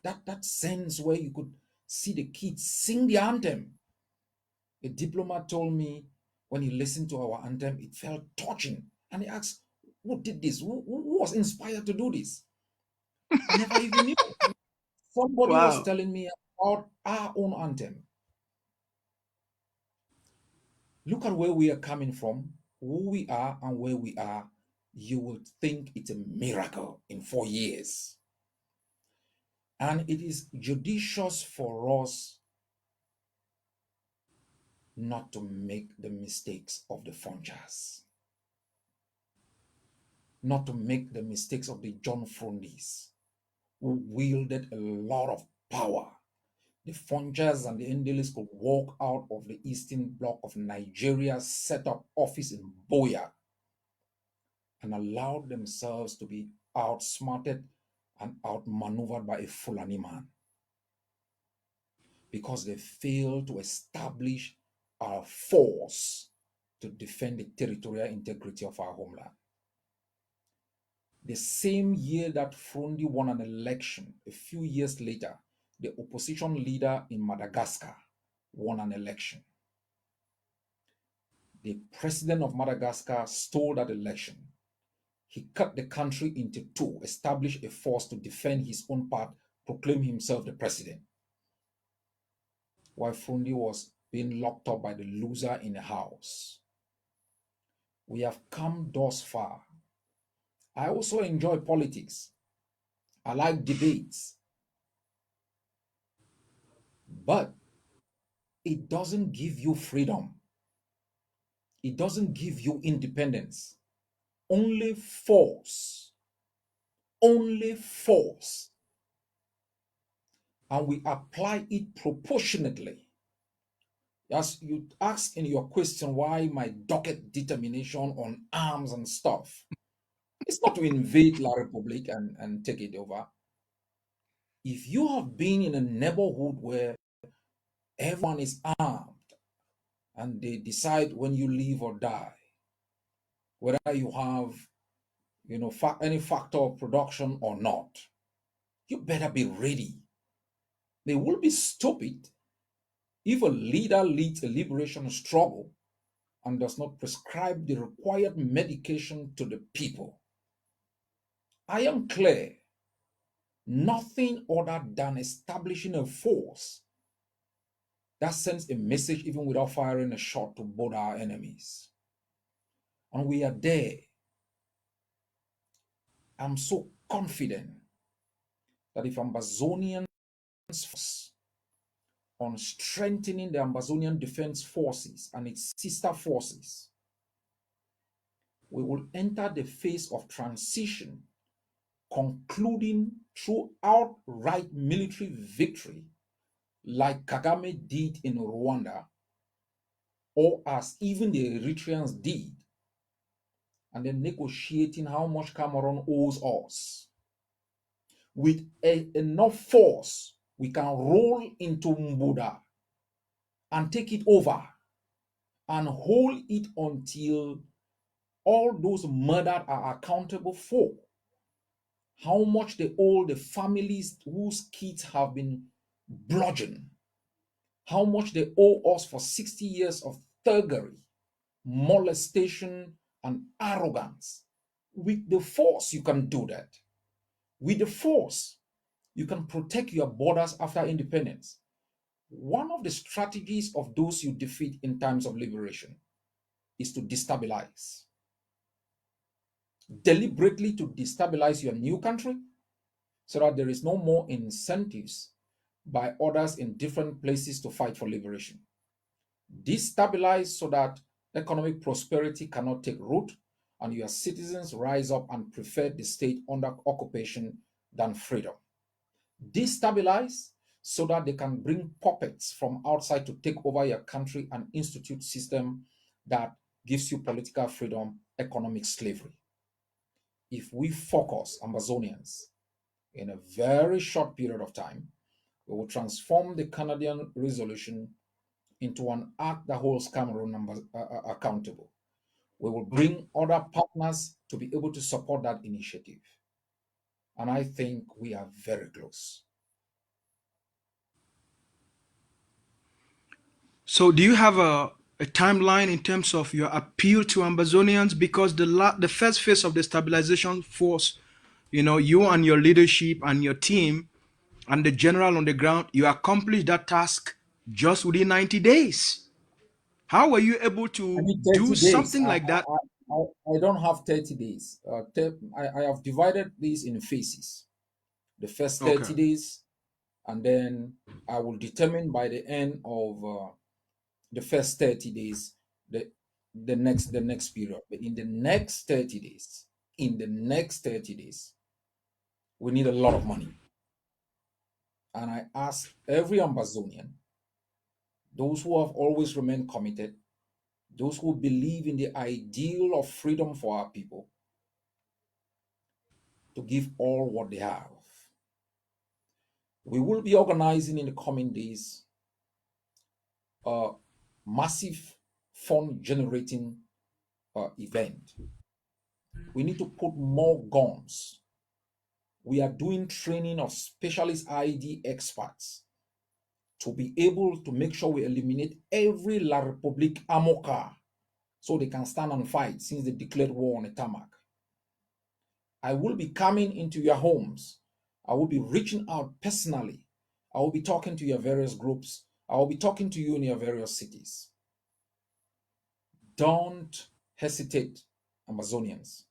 that sense where you could see the kids sing the anthem. A diplomat told me when he listened to our anthem, it felt touching. And he asked, who did this? Who was inspired to do this? I never even knew. Somebody was Wow. telling me about our own anthem. Look at where we are coming from, who we are, and where we are. You will think it's a miracle in 4 years. And it is judicious for us not to make the mistakes of the Funchas, not to make the mistakes of the John Frondis, who wielded a lot of power. The Funchas and the Endelis could walk out of the eastern bloc of Nigeria, set up office in Boya, and allowed themselves to be outsmarted and outmaneuvered by a Fulani man because they failed to establish our force to defend the territorial integrity of our homeland. The same year that Frondi won an election, a few years later, the opposition leader in Madagascar won an election. The president of Madagascar stole that election. He cut the country into two, established a force to defend his own part, proclaim himself the president, while Frondi was being locked up by the loser in the house. We have come thus far. I also enjoy politics. I like debates. But it doesn't give you freedom. It doesn't give you independence. Only force. Only force. And we apply it proportionately. As you asked in your question, why my dogged determination on arms and stuff? It's not to invade La Republic and take it over. If you have been in a neighborhood where everyone is armed and they decide when you live or die, whether you have, any factor of production or not, you better be ready. They will be stupid if a leader leads a liberation struggle and does not prescribe the required medication to the people. I am clear, nothing other than establishing a force that sends a message even without firing a shot to both our enemies. And we are there. I'm so confident that if Ambazonians focus on strengthening the Ambazonian Defense Forces and its sister forces, we will enter the phase of transition, concluding through outright military victory, like Kagame did in Rwanda, or as even the Eritreans did, and then negotiating how much Cameroon owes us. With enough force, we can roll into Mbuda and take it over and hold it until all those murdered are accountable for. How much they owe the families whose kids have been bludgeoned. How much they owe us for 60 years of thuggery, molestation, and arrogance. With the force, you can do that. With the force, you can protect your borders after independence. One of the strategies of those you defeat in times of liberation is to destabilize. Deliberately to destabilize your new country so that there is no more incentives by others in different places to fight for liberation. Destabilize so that economic prosperity cannot take root and your citizens rise up and prefer the state under occupation than freedom. Destabilize so that they can bring puppets from outside to take over your country and institute system that gives you political freedom, economic slavery. If we focus Ambazonians in a very short period of time, we will transform the Canadian resolution into an act that holds Cameroon accountable. We will bring other partners to be able to support that initiative. And I think we are very close. So, do you have a timeline in terms of your appeal to Ambazonians? Because the first phase of the stabilization force, you and your leadership and your team and the general on the ground, you accomplished that task just within 90 days. How were you able I to need do 30 days. something like that? I don't have 30 days. I have divided these in phases. The first Okay. 30 days, and then I will determine by the end of the first 30 days the next period. But in the next 30 days, we need a lot of money. And I ask every Ambazonian, those who have always remained committed, those who believe in the ideal of freedom for our people, to give all what they have. We will be organizing in the coming days a massive fund generating event. We need to put more guns. We are doing training of specialist ID experts to be able to make sure we eliminate every La Republique ammo car so they can stand and fight since they declared war on a tarmac. I will be coming into your homes. I will be reaching out personally. I will be talking to your various groups. I will be talking to you in your various cities. Don't hesitate, Amazonians.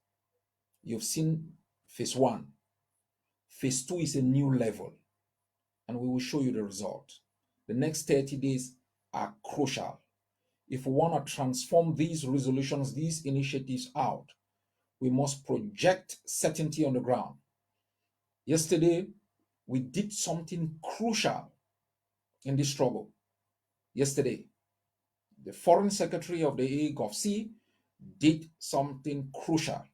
You've seen phase 1. Phase 2 is a new level, and we will show you the result. The next 30 days are crucial. If we want to transform these resolutions, these initiatives out, we must project certainty on the ground. Yesterday, we did something crucial in this struggle. Yesterday, the Foreign Secretary of the AGOVC did something crucial.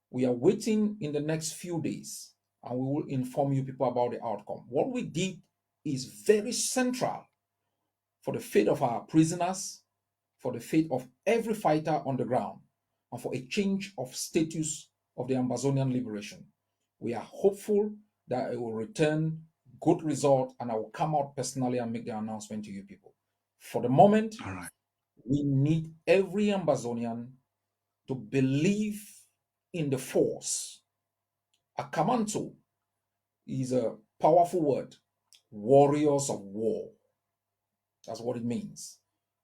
We are waiting in the next few days, and we will inform you people about the outcome. What we did is very central for the fate of our prisoners, for the fate of every fighter on the ground, and for a change of status of the Ambazonian liberation. We are hopeful that it will return good result, and I will come out personally and make the announcement to you people. For the moment, All right. we need every Ambazonian to believe in the force. Akamanto is a powerful word. Warriors of war. That's what it means.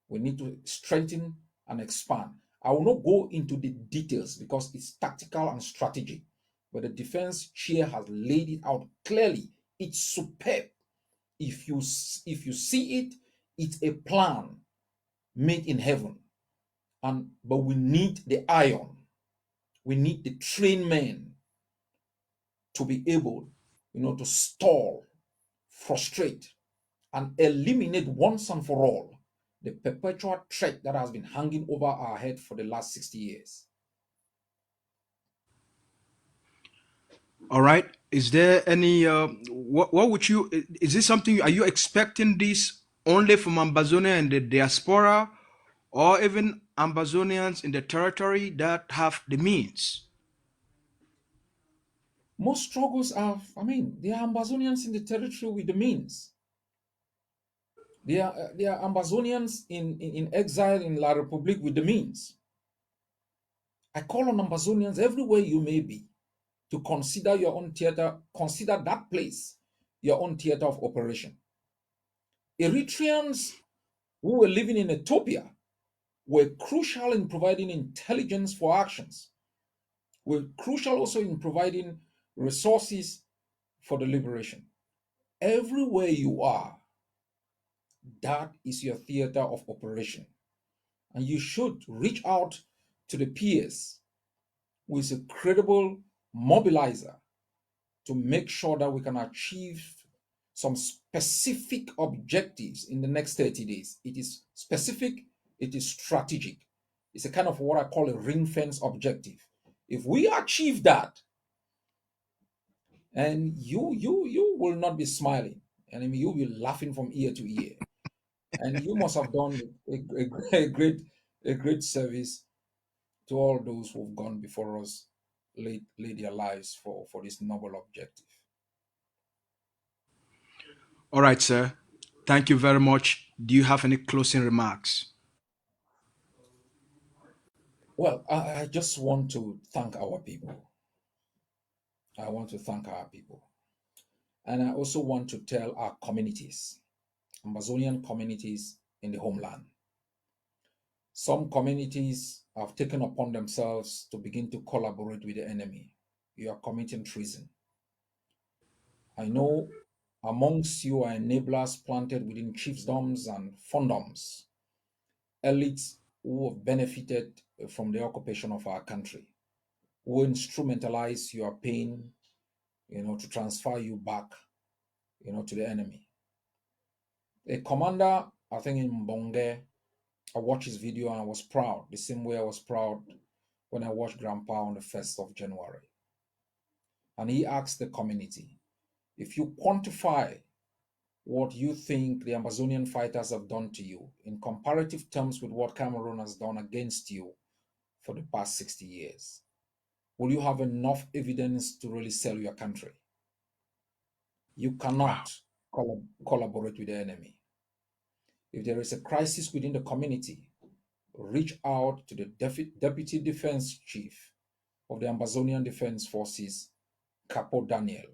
We need to strengthen and expand. I will not go into the details because it's tactical and strategic, but the defense chair has laid it out clearly. It's superb. If you see it, it's a plan made in heaven. But we need the iron. We need the trained men to be able, to stall, frustrate, and eliminate once and for all the perpetual threat that has been hanging over our head for the last 60 years. All right. Is there any what would you, is this something, are you expecting this only from Ambazonia and the diaspora, or even Ambazonians in the territory that have the means? Most struggles there are Ambazonians in the territory with the means. There are Ambazonians in exile in La Republique with the means. I call on Ambazonians everywhere you may be to consider your own theater, consider that place your own theater of operation. Eritreans who were living in Ethiopia were crucial in providing intelligence for actions, were crucial also in providing resources for the liberation. Everywhere you are, that is your theater of operation. And you should reach out to the peers who is a credible mobilizer to make sure that we can achieve some specific objectives in the next 30 days. It is specific, it is strategic. It's a kind of what I call a ring fence objective. If we achieve that, and you will not be smiling, and I mean you'll be laughing from ear to ear, and you must have done a great service to all those who've gone before us, laid their lives for this noble objective. All right, sir. Thank you very much. Do you have any closing remarks? Well, I just want to thank our people. I want to thank our people. And I also want to tell our communities, Ambazonian communities in the homeland. Some communities have taken upon themselves to begin to collaborate with the enemy. You are committing treason. I know amongst you are enablers planted within chiefdoms and fondoms, elites who have benefited from the occupation of our country, who instrumentalize your pain, to transfer you back, to the enemy. A commander, I think in Bonge, I watched his video and I was proud, the same way I was proud when I watched Grandpa on the 1st of January. And he asked the community, if you quantify what you think the Ambazonian fighters have done to you in comparative terms with what Cameroon has done against you for the past 60 years, will you have enough evidence to really sell your country? You cannot collaborate with the enemy. If there is a crisis within the community, reach out to the Deputy Defense Chief of the Ambazonian Defense Forces, Capo Daniel,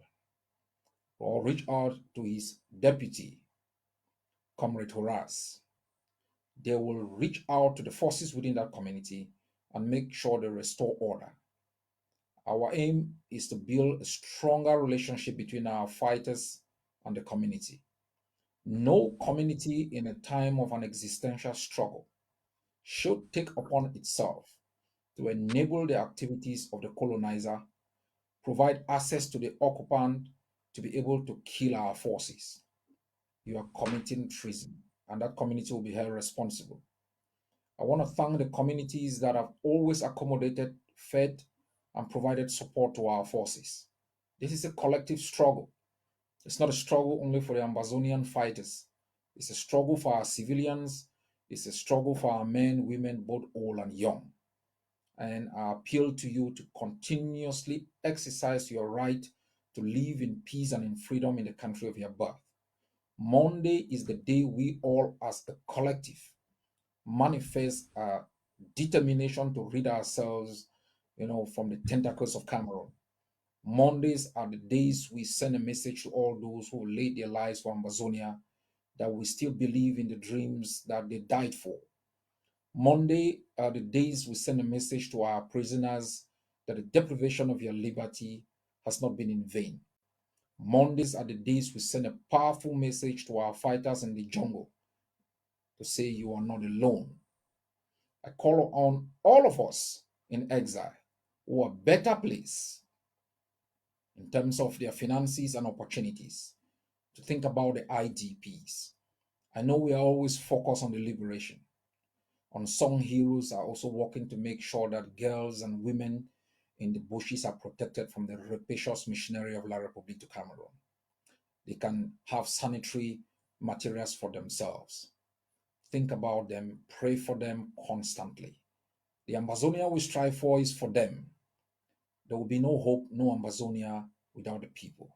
or reach out to his deputy, Comrade Horace. They will reach out to the forces within that community and make sure they restore order. Our aim is to build a stronger relationship between our fighters and the community. No community in a time of an existential struggle should take upon itself to enable the activities of the colonizer, provide access to the occupant to be able to kill our forces. You are committing treason, and that community will be held responsible. I want to thank the communities that have always accommodated, fed, and provided support to our forces. This is a collective struggle. It's not a struggle only for the Ambazonian fighters. It's a struggle for our civilians. It's a struggle for our men, women, both old and young. And I appeal to you to continuously exercise your right to live in peace and in freedom in the country of your birth. Monday is the day we all, as a collective, manifest our determination to rid ourselves, from the tentacles of Cameroon. Mondays are the days we send a message to all those who laid their lives for Ambazonia, that we still believe in the dreams that they died for. Monday are the days we send a message to our prisoners that the deprivation of your liberty has not been in vain. Mondays are the days we send a powerful message to our fighters in the jungle to say you are not alone. I call on all of us in exile who are better placed in terms of their finances and opportunities to think about the IDPs. I know we are always focused on the liberation. Unsung heroes are also working to make sure that girls and women in the bushes are protected from the rapacious machinery of La République du Cameroon. They can have sanitary materials for themselves. Think about them, pray for them constantly. The Ambazonia we strive for is for them. There will be no hope, no Ambazonia without the people.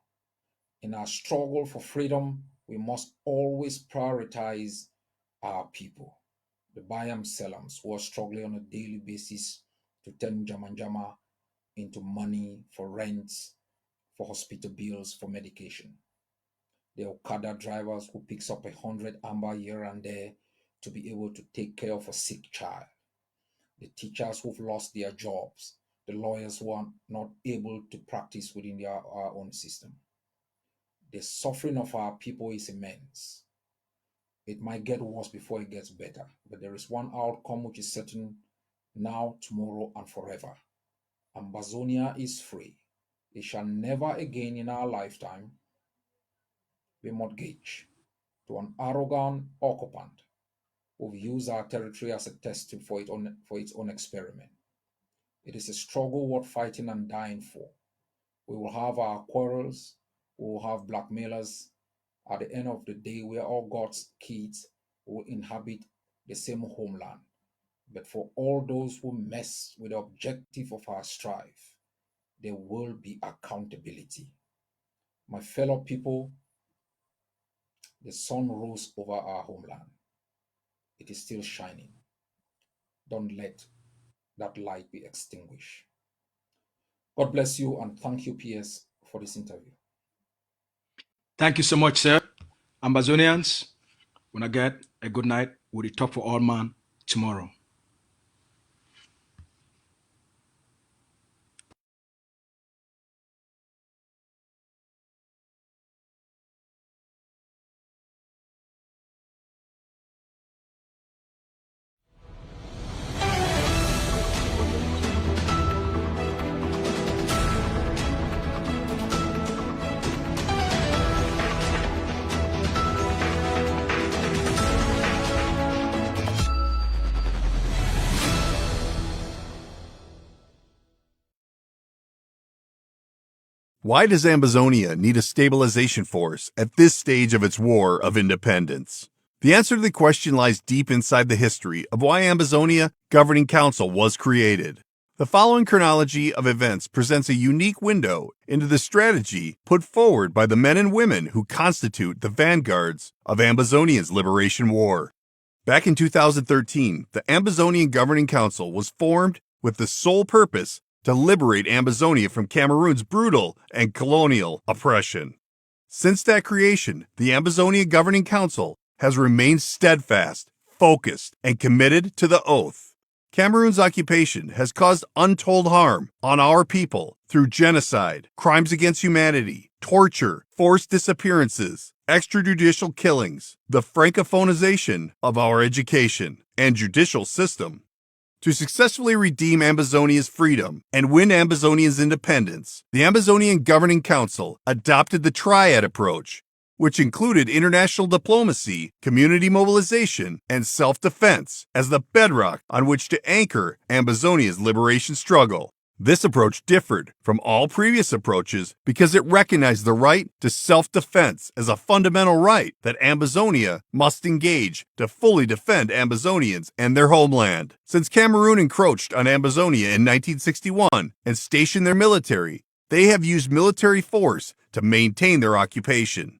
In our struggle for freedom, we must always prioritize our people, the Bayam Selams, who are struggling on a daily basis to turn Jamanjama into money for rents, for hospital bills, for medication. The Okada drivers who picks up 100 amber here and there to be able to take care of a sick child, the teachers who've lost their jobs, the lawyers who are not able to practice within our own system. The suffering of our people is immense. It might get worse before it gets better, but there is one outcome which is certain now, tomorrow, and forever. Ambazonia is free. It shall never again in our lifetime be mortgaged to an arrogant occupant who used our territory as a test tube for its own experiment. It is a struggle worth fighting and dying for. We will have our quarrels, we will have blackmailers. At the end of the day, we are all God's kids who will inhabit the same homeland. But for all those who mess with the objective of our strife, there will be accountability. My fellow people, the sun rose over our homeland. It is still shining. Don't let that light be extinguished. God bless you, and thank you, PS, for this interview. Thank you so much, sir. Ambazonians, when I get a good night, we'll talk for all man tomorrow. Why does Ambazonia need a stabilization force at this stage of its war of independence? The answer to the question lies deep inside the history of why Ambazonia Governing Council was created. The following chronology of events presents a unique window into the strategy put forward by the men and women who constitute the vanguards of Ambazonia's liberation war. Back in 2013, the Ambazonian Governing Council was formed with the sole purpose to liberate Ambazonia from Cameroon's brutal and colonial oppression. Since that creation, the Ambazonia Governing Council has remained steadfast, focused, and committed to the oath. Cameroon's occupation has caused untold harm on our people through genocide, crimes against humanity, torture, forced disappearances, extrajudicial killings, the francophonization of our education and judicial system. To successfully redeem Ambazonia's freedom and win Ambazonia's independence, the Ambazonian Governing Council adopted the triad approach, which included international diplomacy, community mobilization, and self-defense as the bedrock on which to anchor Ambazonia's liberation struggle. This approach differed from all previous approaches because it recognized the right to self-defense as a fundamental right that Ambazonia must engage to fully defend Ambazonians and their homeland. Since Cameroon encroached on Ambazonia in 1961 and stationed their military, they have used military force to maintain their occupation.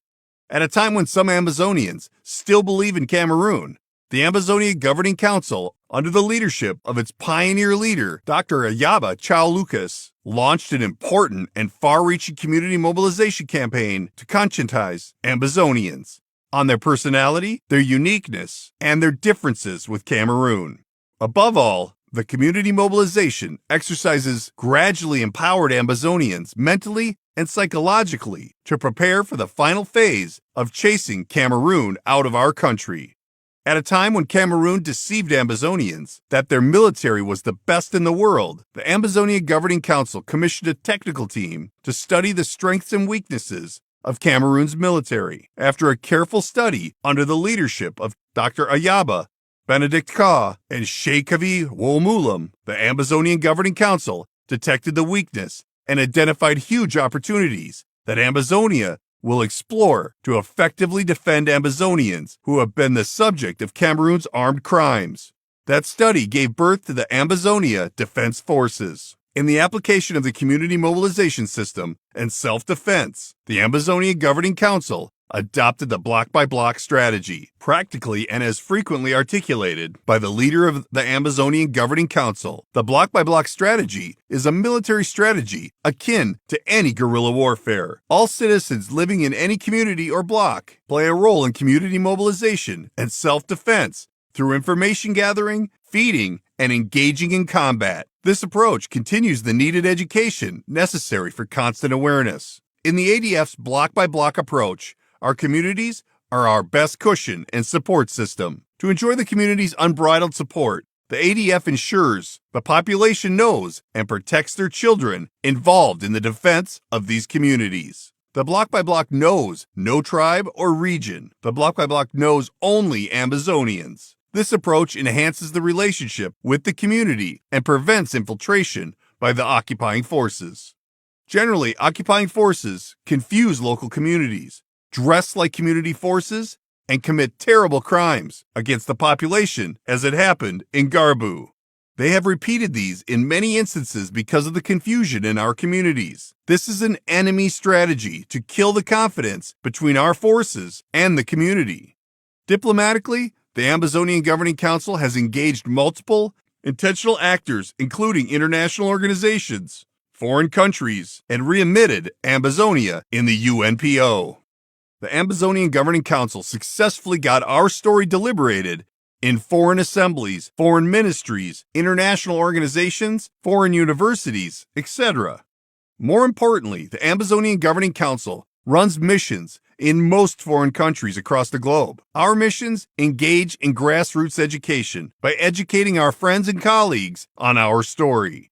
At a time when some Ambazonians still believe in Cameroon, the Ambazonia Governing Council, under the leadership of its pioneer leader, Dr. Ayaba Cho Lucas, launched an important and far-reaching community mobilization campaign to conscientize Ambazonians on their personality, their uniqueness, and their differences with Cameroon. Above all, the community mobilization exercises gradually empowered Ambazonians mentally and psychologically to prepare for the final phase of chasing Cameroon out of our country. At a time when Cameroon deceived Ambazonians that their military was the best in the world, the Ambazonia Governing Council commissioned a technical team to study the strengths and weaknesses of Cameroon's military. After a careful study under the leadership of Dr. Ayaba, Benedict Ka, and Sheikh Kavi Wolmulam, the Ambazonian Governing Council detected the weakness and identified huge opportunities that Ambazonia will explore to effectively defend Ambazonians who have been the subject of Cameroon's armed crimes. That study gave birth to the Ambazonia Defense Forces. In the application of the community mobilization system and self-defense, the Ambazonia Governing Council adopted the block-by-block strategy, practically and as frequently articulated by the leader of the Ambazonian Governing Council. The block-by-block strategy is a military strategy akin to any guerrilla warfare. All citizens living in any community or block play a role in community mobilization and self-defense through information gathering, feeding, and engaging in combat. This approach continues the needed education necessary for constant awareness. In the ADF's block-by-block approach, our communities are our best cushion and support system. To enjoy the community's unbridled support, the ADF ensures the population knows and protects their children involved in the defense of these communities. The block-by-block knows no tribe or region. The block-by-block knows only Ambazonians. This approach enhances the relationship with the community and prevents infiltration by the occupying forces. Generally, occupying forces confuse local communities, dress like community forces, and commit terrible crimes against the population, as it happened in Garbu. They have repeated these in many instances because of the confusion in our communities. This is an enemy strategy to kill the confidence between our forces and the community. Diplomatically, the Ambazonian Governing Council has engaged multiple intentional actors, including international organizations, foreign countries, and readmitted Ambazonia in the UNPO. The Ambazonian Governing Council successfully got our story deliberated in foreign assemblies, foreign ministries, international organizations, foreign universities, etc. More importantly, the Ambazonian Governing Council runs missions in most foreign countries across the globe. Our missions engage in grassroots education by educating our friends and colleagues on our story.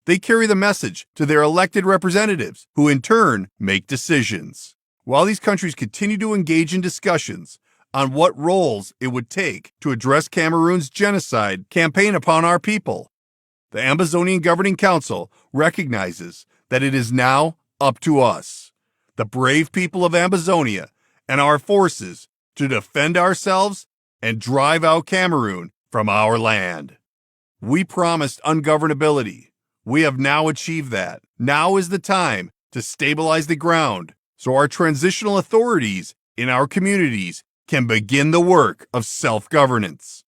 They carry the message to their elected representatives, who in turn make decisions. While these countries continue to engage in discussions on what roles it would take to address Cameroon's genocide campaign upon our people, the Ambazonian Governing Council recognizes that it is now up to us, the brave people of Ambazonia, and our forces to defend ourselves and drive out Cameroon from our land. We promised ungovernability. We have now achieved that. Now is the time to stabilize the ground so our transitional authorities in our communities can begin the work of self-governance.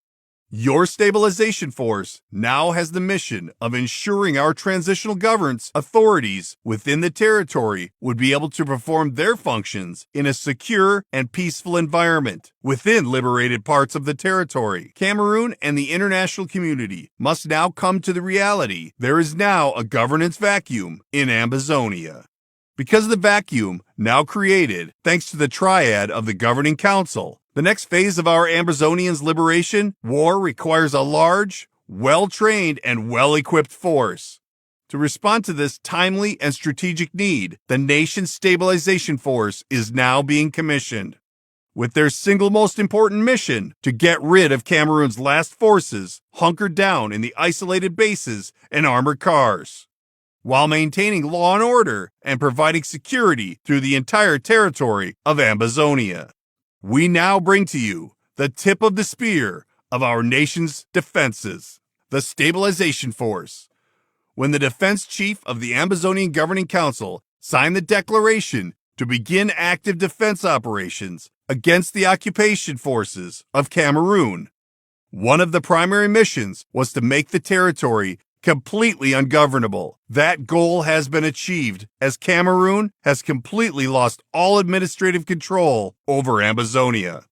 Your stabilization force now has the mission of ensuring our transitional governance authorities within the territory would be able to perform their functions in a secure and peaceful environment within liberated parts of the territory. Cameroon and the international community must now come to the reality there is now a governance vacuum in Ambazonia. Because of the vacuum now created thanks to the triad of the Governing Council, the next phase of our Ambazonians' liberation war requires a large, well-trained, and well-equipped force. To respond to this timely and strategic need, the nation's stabilization force is now being commissioned, with their single most important mission to get rid of Cameroon's last forces hunkered down in the isolated bases and armored cars, while maintaining law and order and providing security through the entire territory of Ambazonia. We now bring to you the tip of the spear of our nation's defenses, the Stabilization Force. When the defense chief of the Ambazonian Governing Council signed the declaration to begin active defense operations against the occupation forces of Cameroon, one of the primary missions was to make the territory completely ungovernable. That goal has been achieved as Cameroon has completely lost all administrative control over Ambazonia.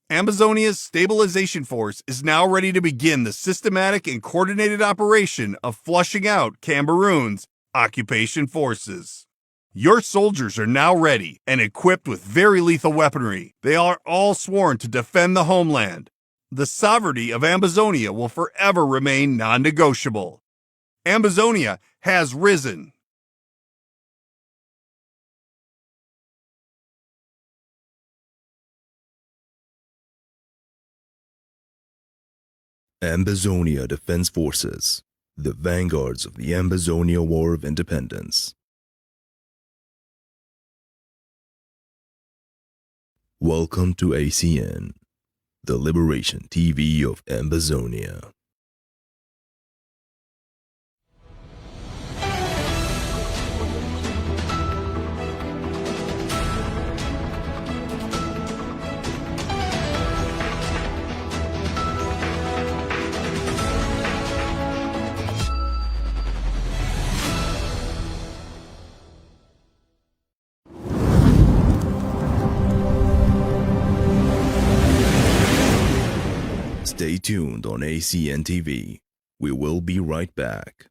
Ambazonia's stabilization force is now ready to begin the systematic and coordinated operation of flushing out Cameroon's occupation forces. Your soldiers are now ready and equipped with very lethal weaponry. They are all sworn to defend the homeland. The sovereignty of Ambazonia will forever remain non-negotiable. Ambazonia has risen. Ambazonia Defense Forces, the vanguards of the Ambazonia War of Independence. Welcome to ACN, the Liberation TV of Ambazonia. Stay tuned on ACN TV. We will be right back.